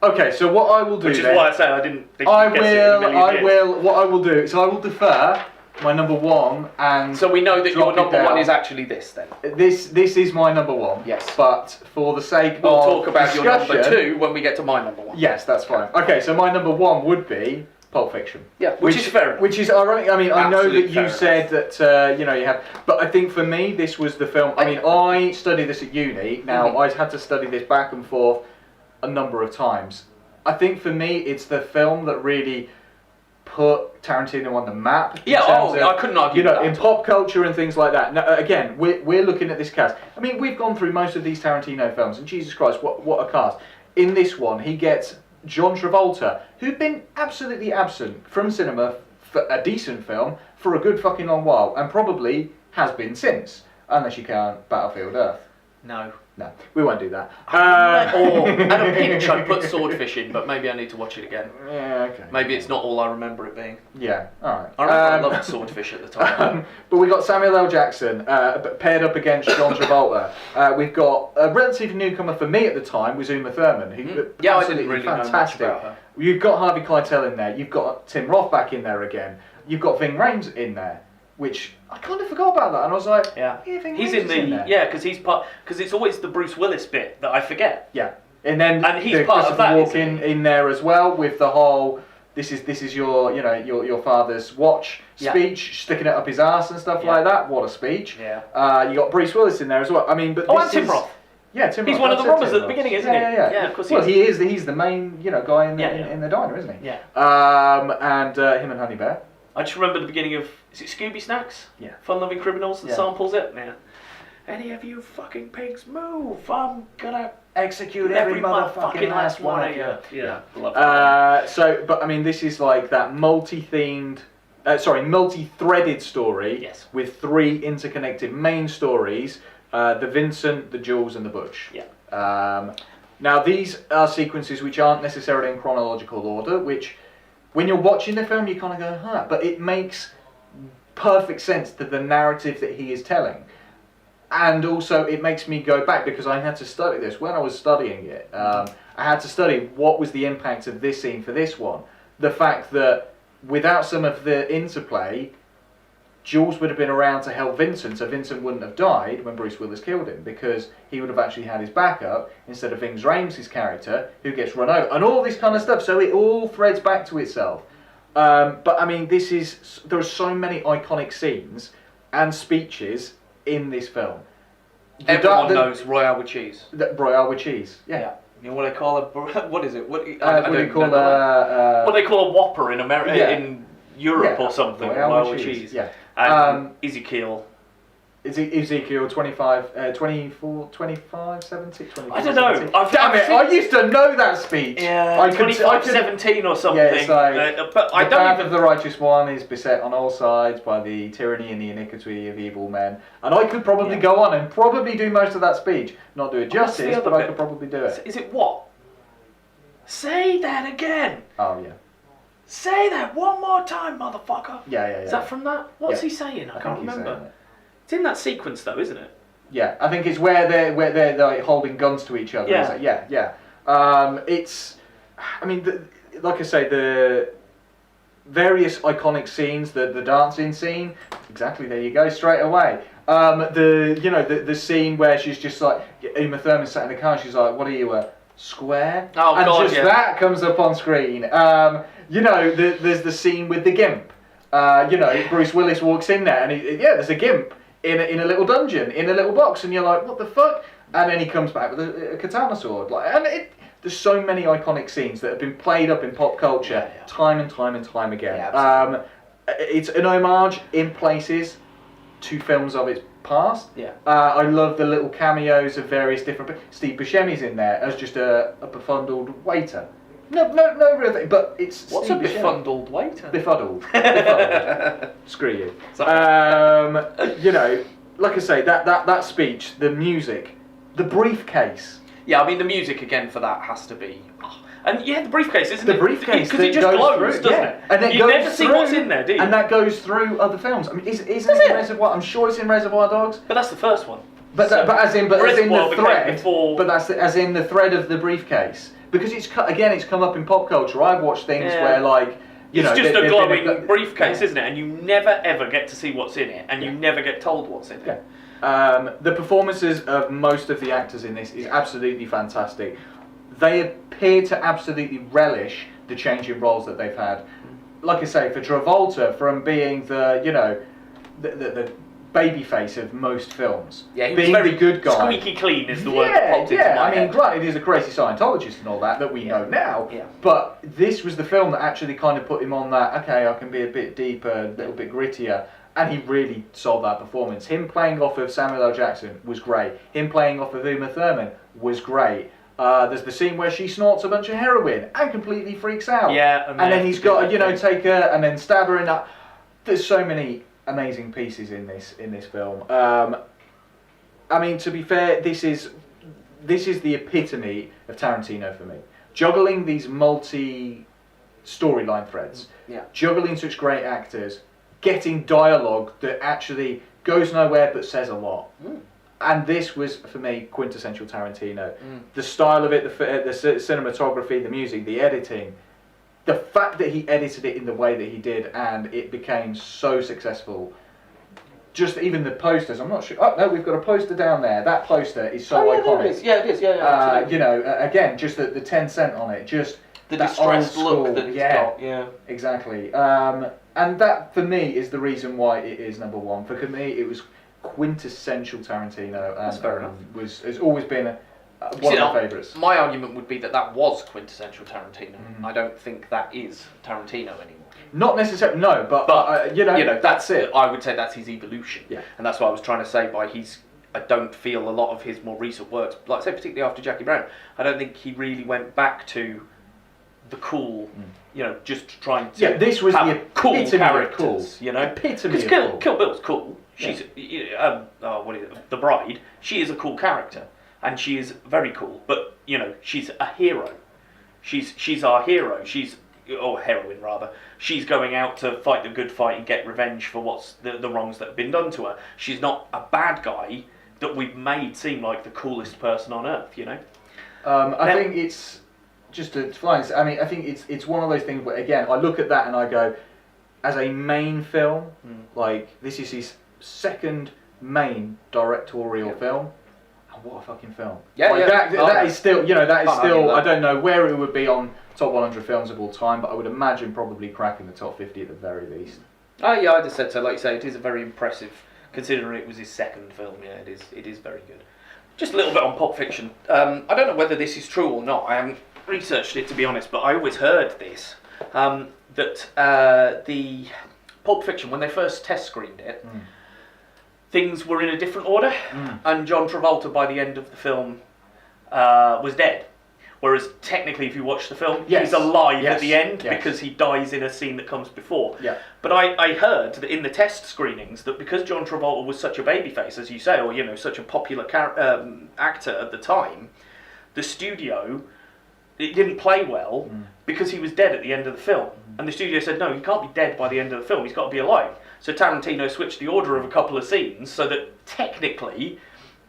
Okay, so what I will do Which is then, why I say I didn't think you'd guess it in a million years. what I will do is I will defer my number 1 and... So we know that your number 1 is actually this then? This is my number 1. Yes. But for the sake we'll of talk about discussion, your number 2 when we get to my number 1. Yes, that's fine. Okay, so my number 1 would be Pulp Fiction. Yeah, which is fair enough. Which is ironic. I mean, I know that you enough. said that, you have... But I think for me, this was the film... I mean, I studied this at uni. Now, I had to study this back and forth a number of times. I think for me, it's the film that really put Tarantino on the map. Yeah, I couldn't argue with that. In pop culture and things like that. Now, again, we're looking at this cast. I mean, we've gone through most of these Tarantino films, and Jesus Christ, what a cast. In this one, he gets John Travolta, who'd been absolutely absent from cinema for a decent film for a good fucking long while, and probably has been since, unless you count Battlefield Earth. No, we won't do that. Or at a pinch, I'd put Swordfish in, but maybe I need to watch it again. Yeah, okay. Maybe it's not all I remember it being. Yeah, alright. I remember I loved Swordfish at the time. But we got Samuel L. Jackson paired up against John Travolta. We've got a relative newcomer for me at the time was Uma Thurman, who yeah, I didn't really fantastic. know much about her. You've got Harvey Keitel in there. You've got Tim Roth back in there again. You've got Ving Rhames in there, which I kind of forgot about that, and I was like, yeah, Ving he's Rhames in there. Yeah, because it's always the Bruce Willis bit that I forget. Yeah, and then he's part of that, Walken in there as well with the whole. This is your your father's watch speech, sticking it up his ass and stuff like that. What a speech! Yeah. You got Bruce Willis in there as well. I mean, but and Tim Roth. Yeah, Tim Roth. He's one of the robbers at the beginning, isn't he? Yeah, of course. Well, he is. He's the main guy in the diner, isn't he? Yeah. And him and Honey Bear. I just remember the beginning of, is it Scooby Snacks? Yeah. Fun-loving criminals that samples it? Yeah. Any of you fucking pigs move, I'm gonna execute every motherfucking last one of you. Yeah. Love that. But I mean, this is like that multi-threaded story with 3 interconnected main stories, the Vincent, the Jules and the Butch. Yeah. Now these are sequences which aren't necessarily in chronological order, which when you're watching the film you kind of go, huh, but it makes perfect sense to the narrative that he is telling. And also it makes me go back, because I had to study this. When I was studying it, I had to study what was the impact of this scene for this one. The fact that without some of the interplay, Jules would have been around to help Vincent, so Vincent wouldn't have died when Bruce Willis killed him, because he would have actually had his backup instead of Ving Rhames' character, who gets run over, and all this kind of stuff. So it all threads back to itself. But I mean, there are so many iconic scenes and speeches in this film. Everyone knows Royale with cheese. Royale with cheese, yeah. You know what they call it? What is it? What do you call what they call a Whopper in America, in Europe or something? Royale with cheese. Yeah. And Ezekiel. Ezekiel 25, 24, 25, 70, 24, I don't know. 70. Damn it! I used to know that speech. Yeah, 25-17 or something. Yeah, it's like, but I the don't path even... of the righteous one is beset on all sides by the tyranny and the iniquity of evil men. And I could probably go on and probably do most of that speech. Not do it justice, but I could probably do it. Is it what? Say that again. Oh, yeah. Say that one more time, motherfucker. Yeah. Is that from that? What's he saying? I can't remember. It's in that sequence though, isn't it? Yeah, I think it's where they're like holding guns to each other. Yeah. It's, I mean, like I say, the various iconic scenes, the dancing scene. Exactly, there you go, straight away. The scene where she's just like, Uma Thurman sat in the car. And she's like, "What are you, a square. Oh, and God, just yeah. that comes up on screen. There's the scene with the gimp. Bruce Willis walks in there and there's a gimp in a little dungeon, in a little box, and you're like, what the fuck? And then he comes back with a katana sword. There's so many iconic scenes that have been played up in pop culture time and time and time again. Yeah, it's an homage in places to films of its past. Yeah. I love the little cameos of various different. Steve Buscemi's in there as just a befuddled waiter. No real thing, but it's. What's Steve a Buscemi. befuddled waiter? Befuddled. Screw you. Like I say, that speech, the music, the briefcase. Yeah, I mean the music again for that has to be. And the briefcase, isn't it? The briefcase, because it just glows, doesn't it? And then you never see what's in there, do you? And that goes through other films. I mean, isn't it in Reservoir? I'm sure it's in Reservoir Dogs. But that's the first one. But as in the thread. Before... But that's as in the thread of the briefcase. Because it's come up in pop culture. I've watched things where it's just a glowing briefcase, isn't it? And you never ever get to see what's in it, and you never get told what's in it. The performances of most of the actors in this is absolutely fantastic. They appear to absolutely relish the change in roles that they've had. Like I say, for Travolta, from being the baby face of most films, he was being very the good guy, squeaky clean is the word that popped into my head. Granted, he's a crazy Scientologist and all that we know now. Yeah. But this was the film that actually kind of put him on that. Okay, I can be a bit deeper, a little bit grittier. And he really sold that performance. Him playing off of Samuel L. Jackson was great. Him playing off of Uma Thurman was great. There's the scene where she snorts a bunch of heroin and completely freaks out. Yeah, and then he's got to, take her and then stab her in that. There's so many amazing pieces in this film. I mean, to be fair, this is the epitome of Tarantino for me. Juggling these multi-storyline threads, juggling such great actors, getting dialogue that actually goes nowhere but says a lot. And this was, for me, quintessential Tarantino. The style of it, the cinematography, the music, the editing, the fact that he edited it in the way that he did and it became so successful. Just even the posters, I'm not sure. Oh, no, we've got a poster down there. That poster is so iconic. It is. Yeah, it is. Yeah, again, just the 10 cent on it. Just the that distressed old school, look that it's got. Yeah, exactly. And that, for me, is the reason why it is number one. For me, it was quintessential Tarantino, and that's fair enough. Has always been one of my favourites. My argument would be that was quintessential Tarantino. I don't think that is Tarantino anymore. Not necessarily, no, but that's it. I would say that's his evolution. Yeah, and that's what I was trying to say by I don't feel a lot of his more recent works, like I say, particularly after Jackie Brown, I don't think he really went back to the cool, just trying to this was have the cool of characters, cool. Epitome of Kill cool. Bill's cool. She's what is it? The Bride. She is a cool character, and she is very cool. But she's a hero. She's our hero. Or heroine rather. She's going out to fight the good fight and get revenge for what's the wrongs that have been done to her. She's not a bad guy that we've made seem like the coolest person on earth. I think it's just to fly. I mean, I think it's one of those things where, again, I look at that and I go, as a main film, like this is his second main directorial film. Oh, what a fucking film! That is still, I don't know where it would be on top 100 films of all time, but I would imagine probably cracking the top 50 at the very least. Oh yeah, I just said so. Like you say, it is a very impressive, considering it was his second film. Yeah, it is very good. Just a little bit on Pulp Fiction. I don't know whether this is true or not. I haven't researched it, to be honest, but I always heard this, that the Pulp Fiction, when they first test screened it, things were in a different order, and John Travolta, by the end of the film, was dead. Whereas technically, if you watch the film, he's alive at the end because he dies in a scene that comes before. Yeah. But I heard that in the test screenings that because John Travolta was such a babyface, as you say, or such a popular actor at the time, the studio, it didn't play well because he was dead at the end of the film. And the studio said, no, he can't be dead by the end of the film, he's got to be alive. So Tarantino switched the order of a couple of scenes so that technically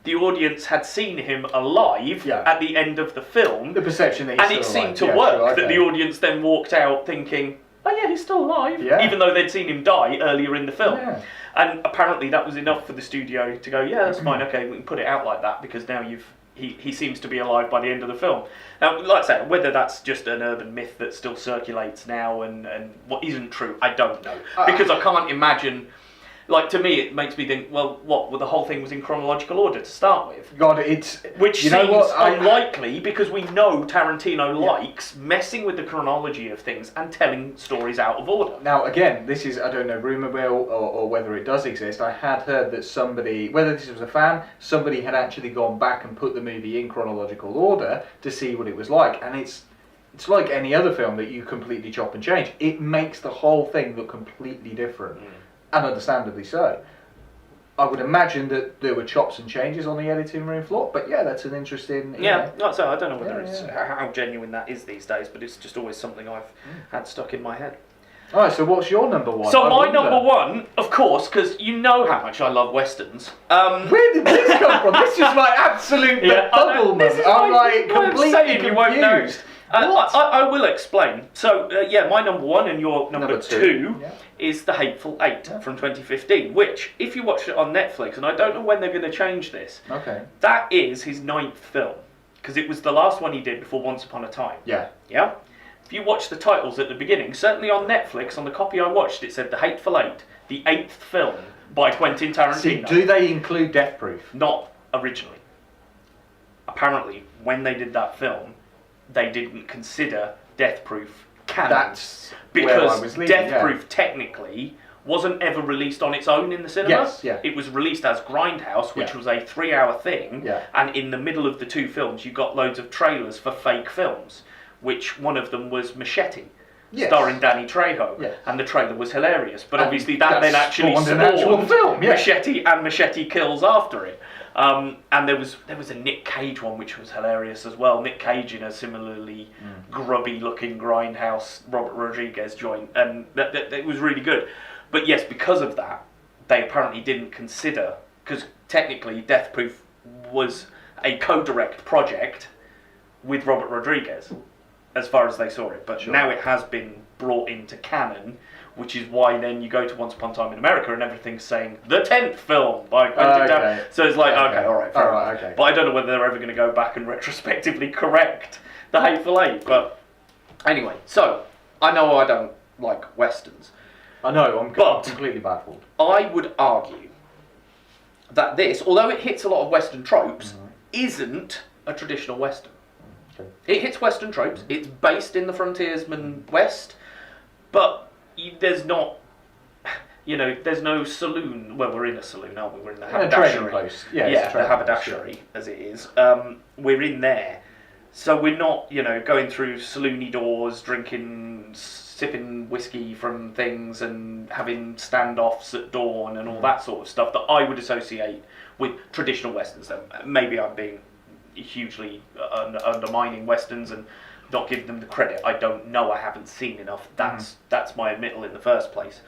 the audience had seen him alive at the end of the film. The perception that he's still alive. And it seemed to work, that the audience then walked out thinking, oh yeah, he's still alive, even though they'd seen him die earlier in the film. Yeah. And apparently that was enough for the studio to go, yeah, that's fine, okay, we can put it out like that because now you've he seems to be alive by the end of the film. Now, like I say, whether that's just an urban myth that still circulates now and what isn't true, I don't know. Because I can't imagine... Like, to me, it makes me think, well, what? Well, the whole thing was in chronological order to start with. God, it's... Which seems unlikely, because we know Tarantino likes messing with the chronology of things and telling stories out of order. Now, again, this is, I don't know, rumour mill or whether it does exist. I had heard that somebody, whether this was a fan, somebody had actually gone back and put the movie in chronological order to see what it was like. And it's like any other film that you completely chop and change. It makes the whole thing look completely different. And understandably so. I would imagine that there were chops and changes on the editing room floor, but yeah, that's an interesting... So I don't know whether it's how genuine that is these days, but it's just always something I've had stuck in my head. Alright, so what's your number one? So my number one, of course, because you know how much I love westerns. Where did this come from? This is my absolute befuddlement. I'm like completely confused. I will explain. So, my number one and your number two is The Hateful Eight from 2015, which, if you watch it on Netflix, and I don't know when they're going to change this, that is his 9th film, because it was the last one he did before Once Upon a Time. Yeah. Yeah? If you watch the titles at the beginning, certainly on Netflix, on the copy I watched, it said The Hateful Eight, the 8th film by Quentin Tarantino. See, do they include Death Proof? Not originally. Apparently, when they did that film, they didn't consider Death Proof canon. That's because Death Proof technically wasn't ever released on its own in the cinema. Yes, yeah. It was released as Grindhouse, which was a 3-hour thing, and in the middle of the two films you got loads of trailers for fake films, which one of them was Machete, starring Danny Trejo, and the trailer was hilarious, but obviously that then actually spawned film, Machete and Machete Kills after it. And there was a Nick Cage one which was hilarious as well. Nick Cage in a similarly grubby looking Grindhouse Robert Rodriguez joint, and that was really good. But yes, because of that, they apparently didn't consider, because technically Death Proof was a co-direct project with Robert Rodriguez, as far as they saw it. But now it has been brought into canon, which is why then you go to Once Upon a Time in America and everything's saying the 10th film by Quentin Tarantino. So it's like, alright, fair enough. But I don't know whether they're ever going to go back and retrospectively correct The Hateful Eight. But anyway, so I know I don't like westerns. I know, I'm completely baffled. I would argue that this, although it hits a lot of western tropes, isn't a traditional western. It hits western tropes. It's based in the frontiersman West, but there's not, there's no saloon. Well, we're in a saloon, aren't we? We're in the haberdashery. The haberdashery, as it is. We're in there, so we're not, going through saloony doors, sipping whiskey from things, and having standoffs at dawn and all that sort of stuff that I would associate with traditional westerns. Maybe I'm being hugely undermining westerns and not giving them the credit. I don't know. I haven't seen enough. That's my admittal in the first place.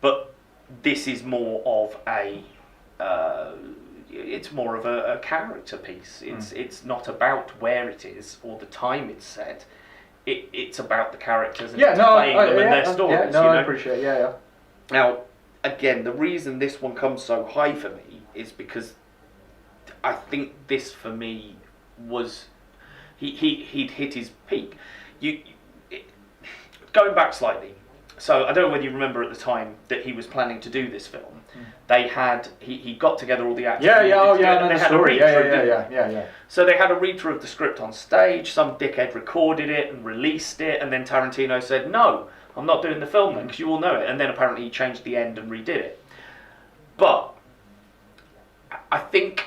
But this is more of a it's more of a character piece. It's not about where it is or the time it's set. It's about the characters and playing them and their stories. I appreciate it. Now, again, the reason this one comes so high for me is because I think this, for me, was... He'd hit his peak. Going back slightly, so I don't know whether you remember at the time that he was planning to do this film. They had... He got together all the actors. So they had a read-through of the script on stage, some dickhead recorded it and released it, and then Tarantino said, no, I'm not doing the film then, because you all know it. And then apparently he changed the end and redid it. But I think...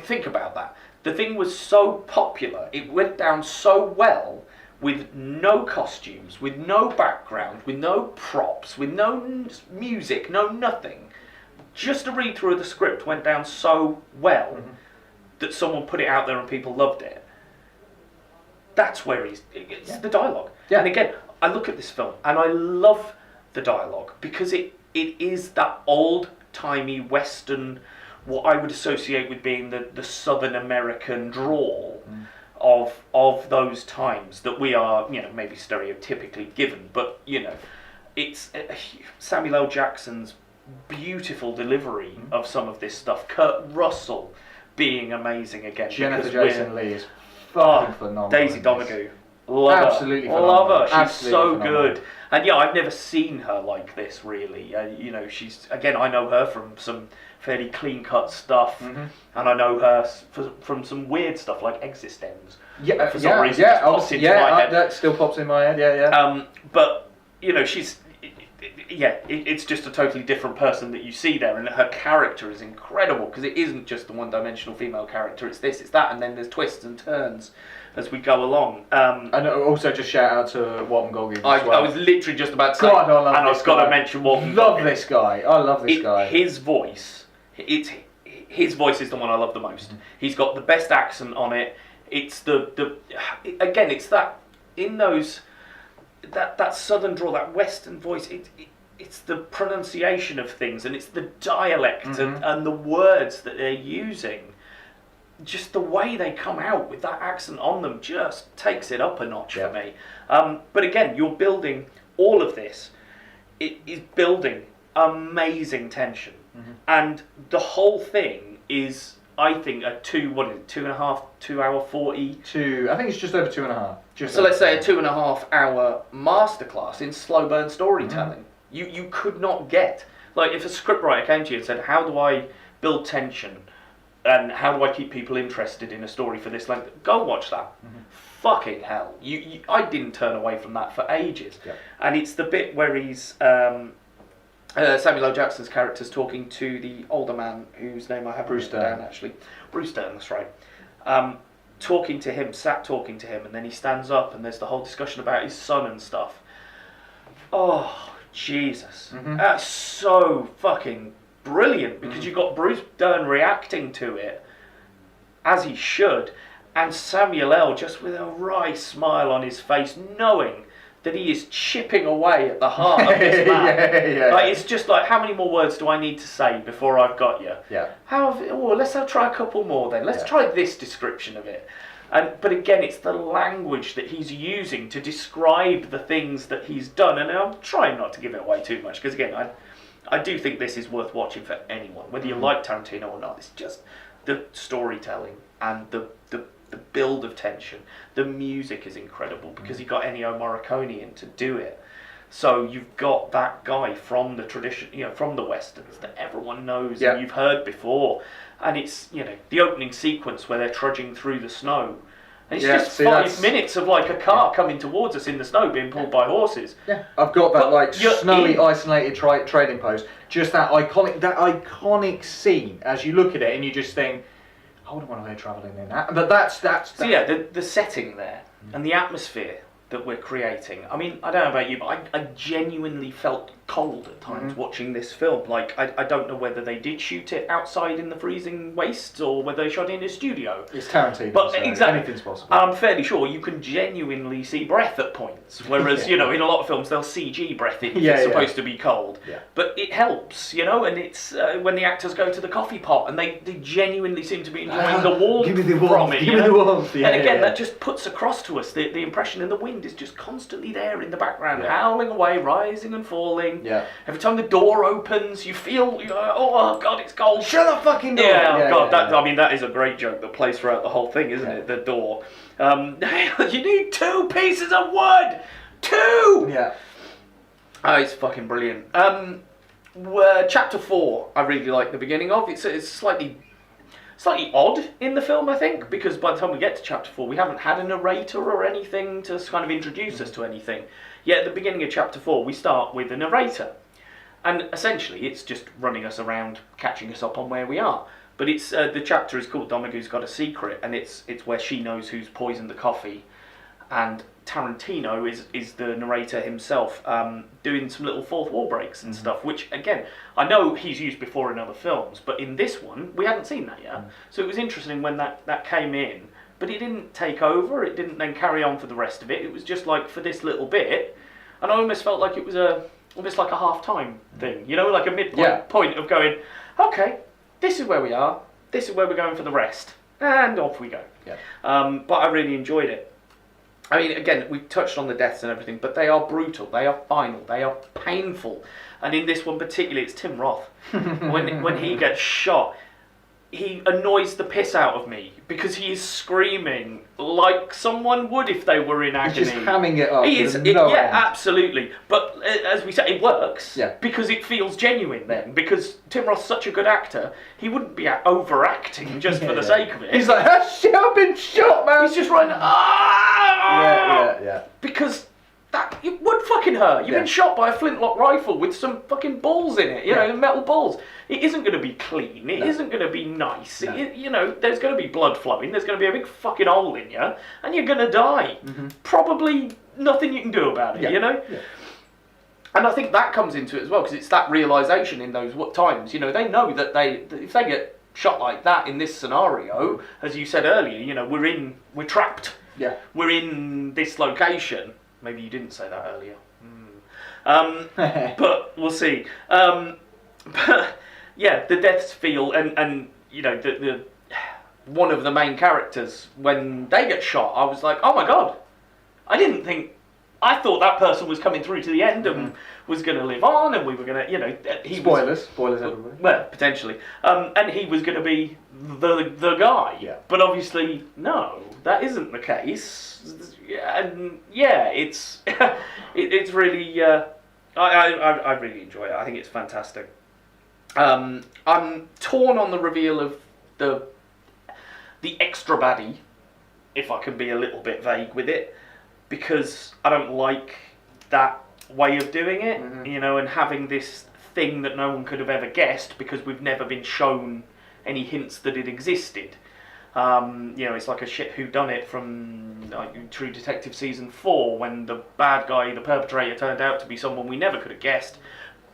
think about that. The thing was so popular, it went down so well, with no costumes, with no background, with no props, with no music, no nothing. Just a read-through of the script went down so well that someone put it out there and people loved it. That's where it's the dialogue. And again, I look at this film and I love the dialogue because it is that old-timey Western, what I would associate with being the Southern American drawl of those times that we are, maybe stereotypically given, but, it's Samuel L. Jackson's beautiful delivery of some of this stuff. Kurt Russell being amazing again. Jennifer because Jason Leigh is fucking phenomenal. Daisy in this. Domergue. Love Absolutely her. phenomenal. Love her. She's Absolutely so phenomenal. good. And yeah, I've never seen her like this really. You know, she's again. I know her from some fairly clean cut stuff, and I know her from some weird stuff like Existenz. Yeah, for some reason, it pops into my head. That still pops in my head. Yeah. But you know, it's just a totally different person that you see there, and her character is incredible because it isn't just the one-dimensional female character. It's this, it's that, and then there's twists and turns as we go along. And also just shout out to Walton Goggins. I was literally just about to say, God, I love and this I've got guy. to mention Walton Love Goggins. this guy. I love this guy. His voice, his voice is the one I love the most. He's got the best accent on it. It's again, it's that in those that southern drawl, that western voice. It's the pronunciation of things, and it's the dialect and the words that they're using. Just the way they come out with that accent on them just takes it up a notch for me. But again, you're building all of this. It is building amazing tension, and the whole thing is, I think, a 2.5, 2 hour 40. I think it's just over 2.5. So let's say a 2.5 hour masterclass in slow burn storytelling. You could not get, like, if a scriptwriter came to you and said, how do I build tension and how do I keep people interested in a story for this length, go watch that. Fucking hell, I didn't turn away from that for ages. And it's the bit where he's Samuel L. Jackson's character's talking to the older man whose name I haven't written down actually. Bruce Dern, that's right. Talking to him, and then he stands up and there's the whole discussion about his son and stuff. Oh, Jesus. That's so fucking brilliant because you've got Bruce Dern reacting to it as he should, and Samuel L. just with a wry smile on his face, knowing that he is chipping away at the heart of this man. It's just like, how many more words do I need to say before I've got you? Let's try a couple more then. Let's try this description of it. But again, it's the language that he's using to describe the things that he's done. And I'm trying not to give it away too much, because again, I do think this is worth watching for anyone, whether you like Tarantino or not. It's just the storytelling and the build of tension. The music is incredible because he got Ennio Morricone in to do it. So you've got that guy from the tradition, from the westerns that everyone knows and you've heard before. And it's, the opening sequence where they're trudging through the snow. And it's just 5 minutes of like a car coming towards us in the snow being pulled by horses. Yeah, I've got that snowy, isolated trading post. Just that iconic scene as you look at it and you just think, I wouldn't want to go travelling in that. But that's. So yeah, the setting there and the atmosphere that we're creating. I mean, I don't know about you, but I genuinely felt cold at times watching this film. Like, I don't know whether they did shoot it outside in the freezing wastes or whether they shot it in a studio. It's Tarantino, but so exactly, anything's possible. I'm fairly sure you can genuinely see breath at points, whereas, in a lot of films they'll CG breath if it's supposed to be cold. Yeah. But it helps, and it's when the actors go to the coffee pot and they genuinely seem to be enjoying the warmth from it. Give me the warmth. And again, that just puts across to us the impression, and the wind is just constantly there in the background, howling away, rising and falling. Yeah. Every time the door opens, you feel, oh God, it's cold. Shut the fucking door. I mean, that is a great joke that plays throughout the whole thing, isn't it? The door. You need 2 pieces of wood. 2. Yeah. Oh, it's fucking brilliant. Chapter 4, I really like the beginning of. It's slightly odd in the film, I think, because by the time we get to chapter 4, we haven't had a narrator or anything to kind of introduce us to anything. Yet at the beginning of chapter 4, we start with a narrator. And essentially, it's just running us around, catching us up on where we are. But it's the chapter is called Domergue's Got a Secret, and it's where she knows who's poisoned the coffee. And Tarantino is the narrator himself, doing some little fourth wall breaks and stuff, which, again, I know he's used before in other films, but in this one, we hadn't seen that yet. So it was interesting when that came in, but it didn't take over, it didn't then carry on for the rest of it. It was just like for this little bit, and I almost felt like it was almost like a half-time thing, like a midpoint point of going, okay, this is where we are, this is where we're going for the rest, and off we go. Yeah. But I really enjoyed it. I mean, again, we've touched on the deaths and everything, but they are brutal, they are final, they are painful. And in this one particularly, it's Tim Roth. When he gets shot, he annoys the piss out of me because he is screaming like someone would if they were in agony. He's just hamming it up. He is, absolutely. But as we say, it works because it feels genuine then. Because Tim Roth's such a good actor, he wouldn't be overacting just for the sake of it. He's like, "Ah, shit, I've been shot, man." He's just running, ah! Yeah. Because it would fucking hurt. You've been shot by a flintlock rifle with some fucking balls in it, you know, metal balls. It isn't going to be clean. It isn't going to be nice. No. You know, there's going to be blood flowing. There's going to be a big fucking hole in you, and you're going to die. Probably nothing you can do about it, you know? Yeah. And I think that comes into it as well, because it's that realisation in those times. You know, they know that if they get shot like that in this scenario, as you said earlier, you know, we're trapped. Yeah. We're in this location. Maybe you didn't say that earlier. But we'll see. But yeah, the deaths feel, and you know, the one of the main characters, when they get shot, I was like, oh my god, I thought that person was coming through to the end and was going to live on, and we were going to, you know, spoilers, everybody. Well, potentially, and he was going to be the guy. Yeah. But obviously, no, that isn't the case. And yeah, it's it's really I really enjoy it. I think it's fantastic. I'm torn on the reveal of the extra baddie, if I can be a little bit vague with it, because I don't like that way of doing it, you know, and having this thing that no one could have ever guessed because we've never been shown any hints that it existed. You know, it's like a shit whodunit from True Detective Season 4 when the bad guy, the perpetrator, turned out to be someone we never could have guessed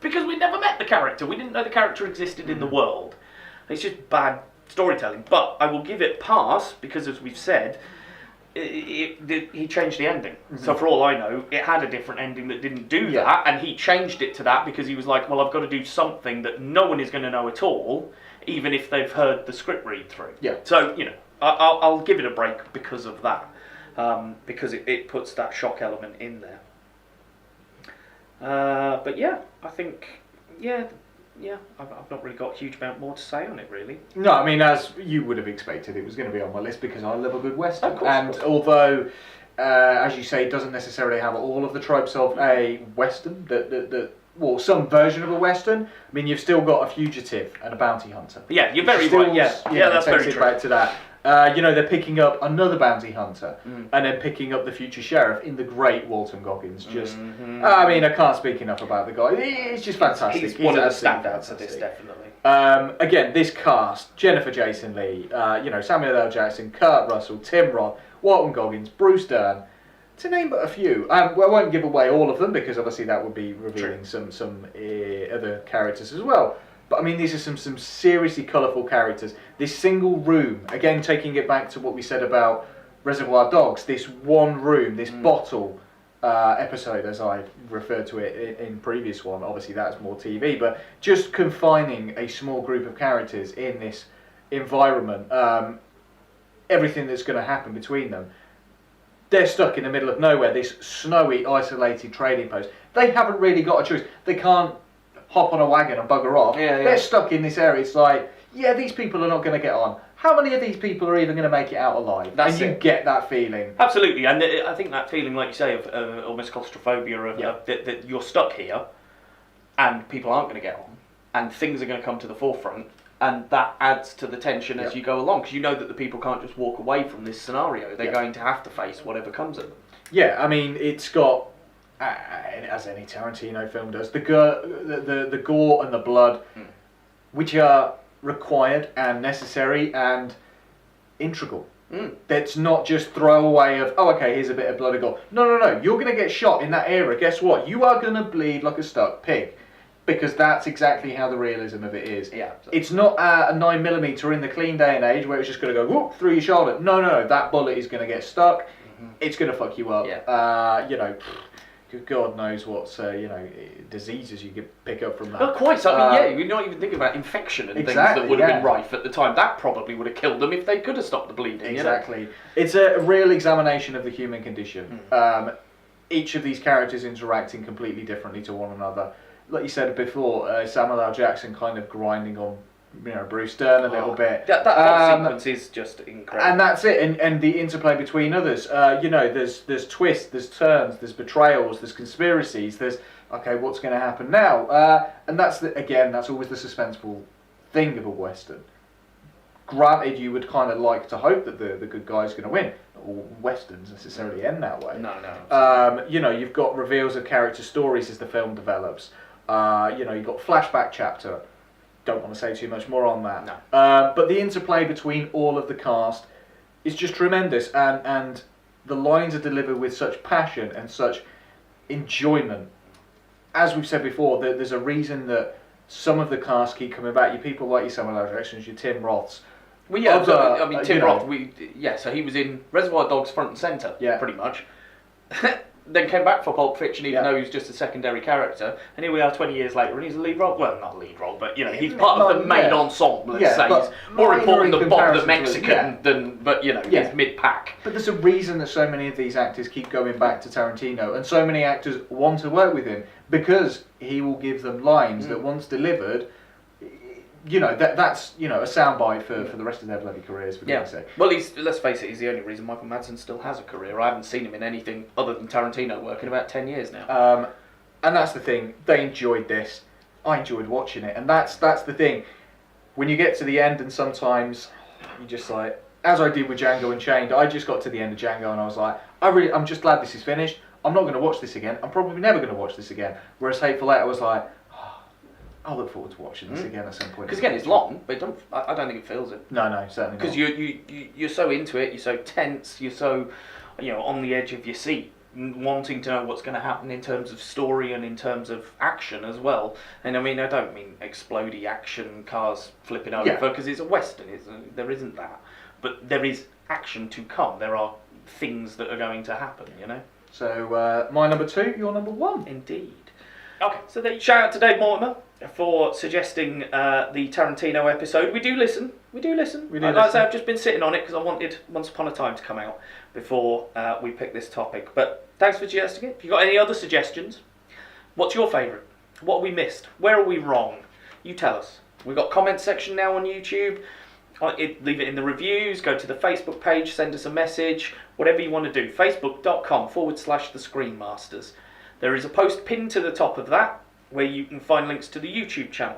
because we'd never met the character. We didn't know the character existed in the world. It's just bad storytelling. But I will give it pass because, as we've said, he changed the ending. So for all I know, it had a different ending that didn't do that, and he changed it to that because he was like, well, I've got to do something that no one is going to know at all, even if they've heard the script read through. Yeah. So, you know, I'll give it a break because of that, because it puts that shock element in there. But yeah, I think, I've not really got a huge amount more to say on it, really. No, I mean, as you would have expected, it was going to be on my list because I love a good Western. Of course, and although, as you say, it doesn't necessarily have all of the tropes of a Western, well, some version of a Western. I mean, you've still got a fugitive and a bounty hunter. Yeah, you're very right. Yeah, that's very true. Back to that. You know, they're picking up another bounty hunter and then picking up the future sheriff in the great Walton Goggins. Just, I mean, I can't speak enough about the guy. He's just fantastic. He's one of the standouts of this, definitely. Again, this cast: Jennifer Jason Leigh, you know, Samuel L. Jackson, Kurt Russell, Tim Roth, Walton Goggins, Bruce Dern, to name but a few. Well, I won't give away all of them because obviously that would be revealing some other characters as well. But I mean, these are some seriously colourful characters. This single room, again, taking it back to what we said about Reservoir Dogs, this one room, this bottle episode, as I referred to it in previous one. Obviously, that's more TV, but just confining a small group of characters in this environment, everything that's going to happen between them. They're stuck in the middle of nowhere, this snowy, isolated trading post. They haven't really got a choice. They can't hop on a wagon and bugger off. They're stuck in this area. It's like, these people are not going to get on. How many of these people are even going to make it out alive? You get that feeling. Absolutely, and I think that feeling, like you say, of almost claustrophobia, of that you're stuck here, and people aren't going to get on, and things are going to come to the forefront, and that adds to the tension as you go along, because you know that the people can't just walk away from this scenario. They're going to have to face whatever comes at them. Yeah, I mean, it's got, as any Tarantino film does, the gore and the blood, which are required and necessary and integral. That's not just throwaway of, oh, okay, here's a bit of blood and gore. No, you're going to get shot in that area. Guess what? You are going to bleed like a stuck pig. Because that's exactly how the realism of it is. Yeah, absolutely. It's not a 9mm in the clean day and age where it's just going to go whoop through your shoulder. No, that bullet is going to get stuck. It's going to fuck you up. Yeah. You know, God knows what diseases you could pick up from that. Well, quite. I mean, we're not even thinking about infection and things that would have been rife at the time. That probably would have killed them if they could have stopped the bleeding. Exactly. You know? It's a real examination of the human condition. Each of these characters interacting completely differently to one another. Like you said before, Samuel L. Jackson kind of grinding on Bruce Dern a little bit. That whole sequence is just incredible. And that's it. And the interplay between others. There's twists, there's turns, there's betrayals, there's conspiracies. There's okay, what's going to happen now? And that's that's always the suspenseful thing of a Western. Granted, you would kind of like to hope that the good guy's going to win. Not all Westerns necessarily end that way. No. You've got reveals of character stories as the film develops. You've got flashback chapter. Don't want to say too much more on that. No. But the interplay between all of the cast is just tremendous, and the lines are delivered with such passion and such enjoyment. As we've said before, there's a reason that some of the cast keep coming back. You people like your Samuel L. Jacksons, your Tim Roths. Well, yeah, Tim Roth. So he was in Reservoir Dogs front and centre, pretty much. Then came back for Pulp Fiction, even though he was just a secondary character. And here we are 20 years later, and he's a lead role. Well, not lead role, but he's part of the main ensemble. Let's say he's more important than Bob the Mexican he's mid-pack. But there's a reason that so many of these actors keep going back to Tarantino, and so many actors want to work with him because he will give them lines that once delivered. That's a soundbite for the rest of their bloody careers, for goodness sake. Well, let's face it, he's the only reason Michael Madsen still has a career. I haven't seen him in anything other than Tarantino work in about 10 years now. And that's the thing. They enjoyed this. I enjoyed watching it, and that's the thing. When you get to the end, and sometimes you just like, as I did with Django Unchained, I just got to the end of Django, and I was like, I'm just glad this is finished. I'm not going to watch this again. I'm probably never going to watch this again. Whereas Hateful Eight, I was like, I'll look forward to watching this again at some point. Because again, it's long, but I don't think it feels it. No, certainly not. Because you're so into it, you're so tense, you're so on the edge of your seat, wanting to know what's going to happen in terms of story and in terms of action as well. And I don't mean explodey action, cars flipping over, because it's a Western. There isn't that, but there is action to come. There are things that are going to happen. So my number 2, your number 1. Indeed. Okay, so shout out to Dave Mortimer for suggesting the Tarantino episode. We do listen. Like I say, I've just been sitting on it because I wanted Once Upon a Time to come out before we pick this topic. But thanks for suggesting it. If you've got any other suggestions, what's your favourite? What have we missed? Where are we wrong? You tell us. We've got comment section now on YouTube. Leave it in the reviews. Go to the Facebook page. Send us a message. Whatever you want to do. Facebook.com/The Screenmasters. There is a post pinned to the top of that where you can find links to the YouTube channel.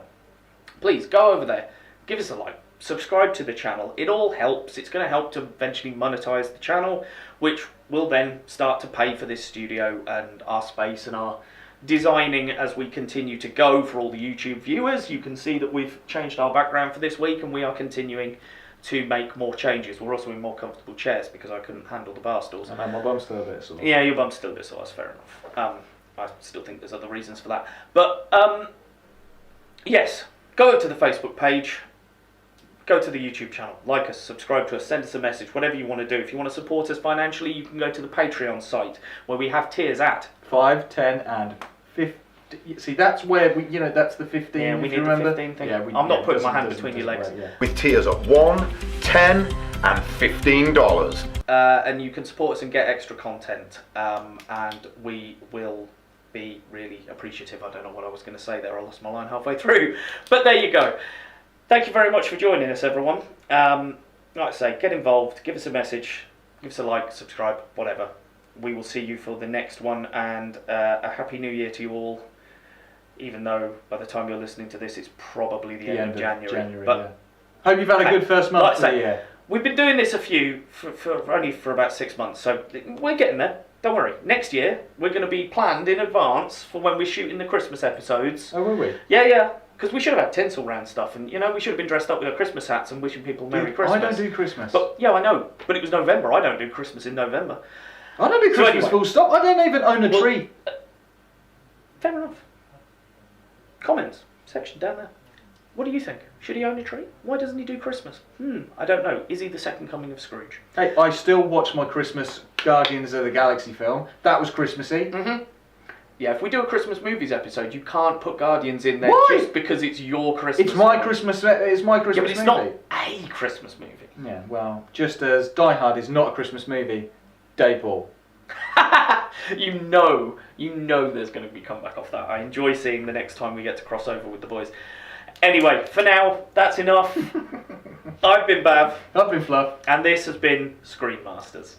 Please go over there, give us a like, subscribe to the channel. It all helps. It's going to help to eventually monetize the channel, which will then start to pay for this studio and our space and our designing as we continue to go. For all the YouTube viewers, you can see that we've changed our background for this week and we are continuing to make more changes. We're also in more comfortable chairs because I couldn't handle the bar stools. And my bum's still a bit sore. Yeah, your bum's still a bit sore, that's fair enough. I still think there's other reasons for that. But, yes, go to the Facebook page, go to the YouTube channel, like us, subscribe to us, send us a message, whatever you want to do. If you want to support us financially, you can go to the Patreon site, where we have tiers at 5, 10 and 50. See, that's where we, that's the 15. Yeah, we need the 15 thing. I'm not putting my hand between your legs. With tiers of $1, $10 and $15. And you can support us and get extra content, and we will be really appreciative. I don't know what I was going to say there. I lost my line halfway through. But there you go. Thank you very much for joining us, everyone. Like I say, get involved, give us a message, give us a like, subscribe, whatever. We will see you for the next one, and a Happy New Year to you all, even though by the time you're listening to this, it's probably the end of January. But hope you've had a good first month of the year. We've been doing this for only about 6 months, so we're getting there. Don't worry. Next year, we're going to be planned in advance for when we're shooting the Christmas episodes. Oh, will we? Yeah. Because we should have had tinsel round stuff, and we should have been dressed up with our Christmas hats and wishing people Merry Christmas. I don't do Christmas. But yeah, I know. But it was November. I don't do Christmas in November. I don't do Christmas full stop. I don't even own a tree. Fair enough. Comments section down there. What do you think? Should he own a tree? Why doesn't he do Christmas? I don't know. Is he the second coming of Scrooge? Hey, I still watch my Christmas Guardians of the Galaxy film. That was Christmassy. Mm-hmm. Yeah, if we do a Christmas movies episode, you can't put Guardians in there just because it's your Christmas. It's my Christmas. It's my Christmas movie. Yeah, but it's not a Christmas movie. Yeah, well, just as Die Hard is not a Christmas movie, Dave Ball. You know there's going to be comeback off that. I enjoy seeing the next time we get to cross over with the boys. Anyway, for now, that's enough. I've been Bav, I've been Fluff. and this has been Screen Masters.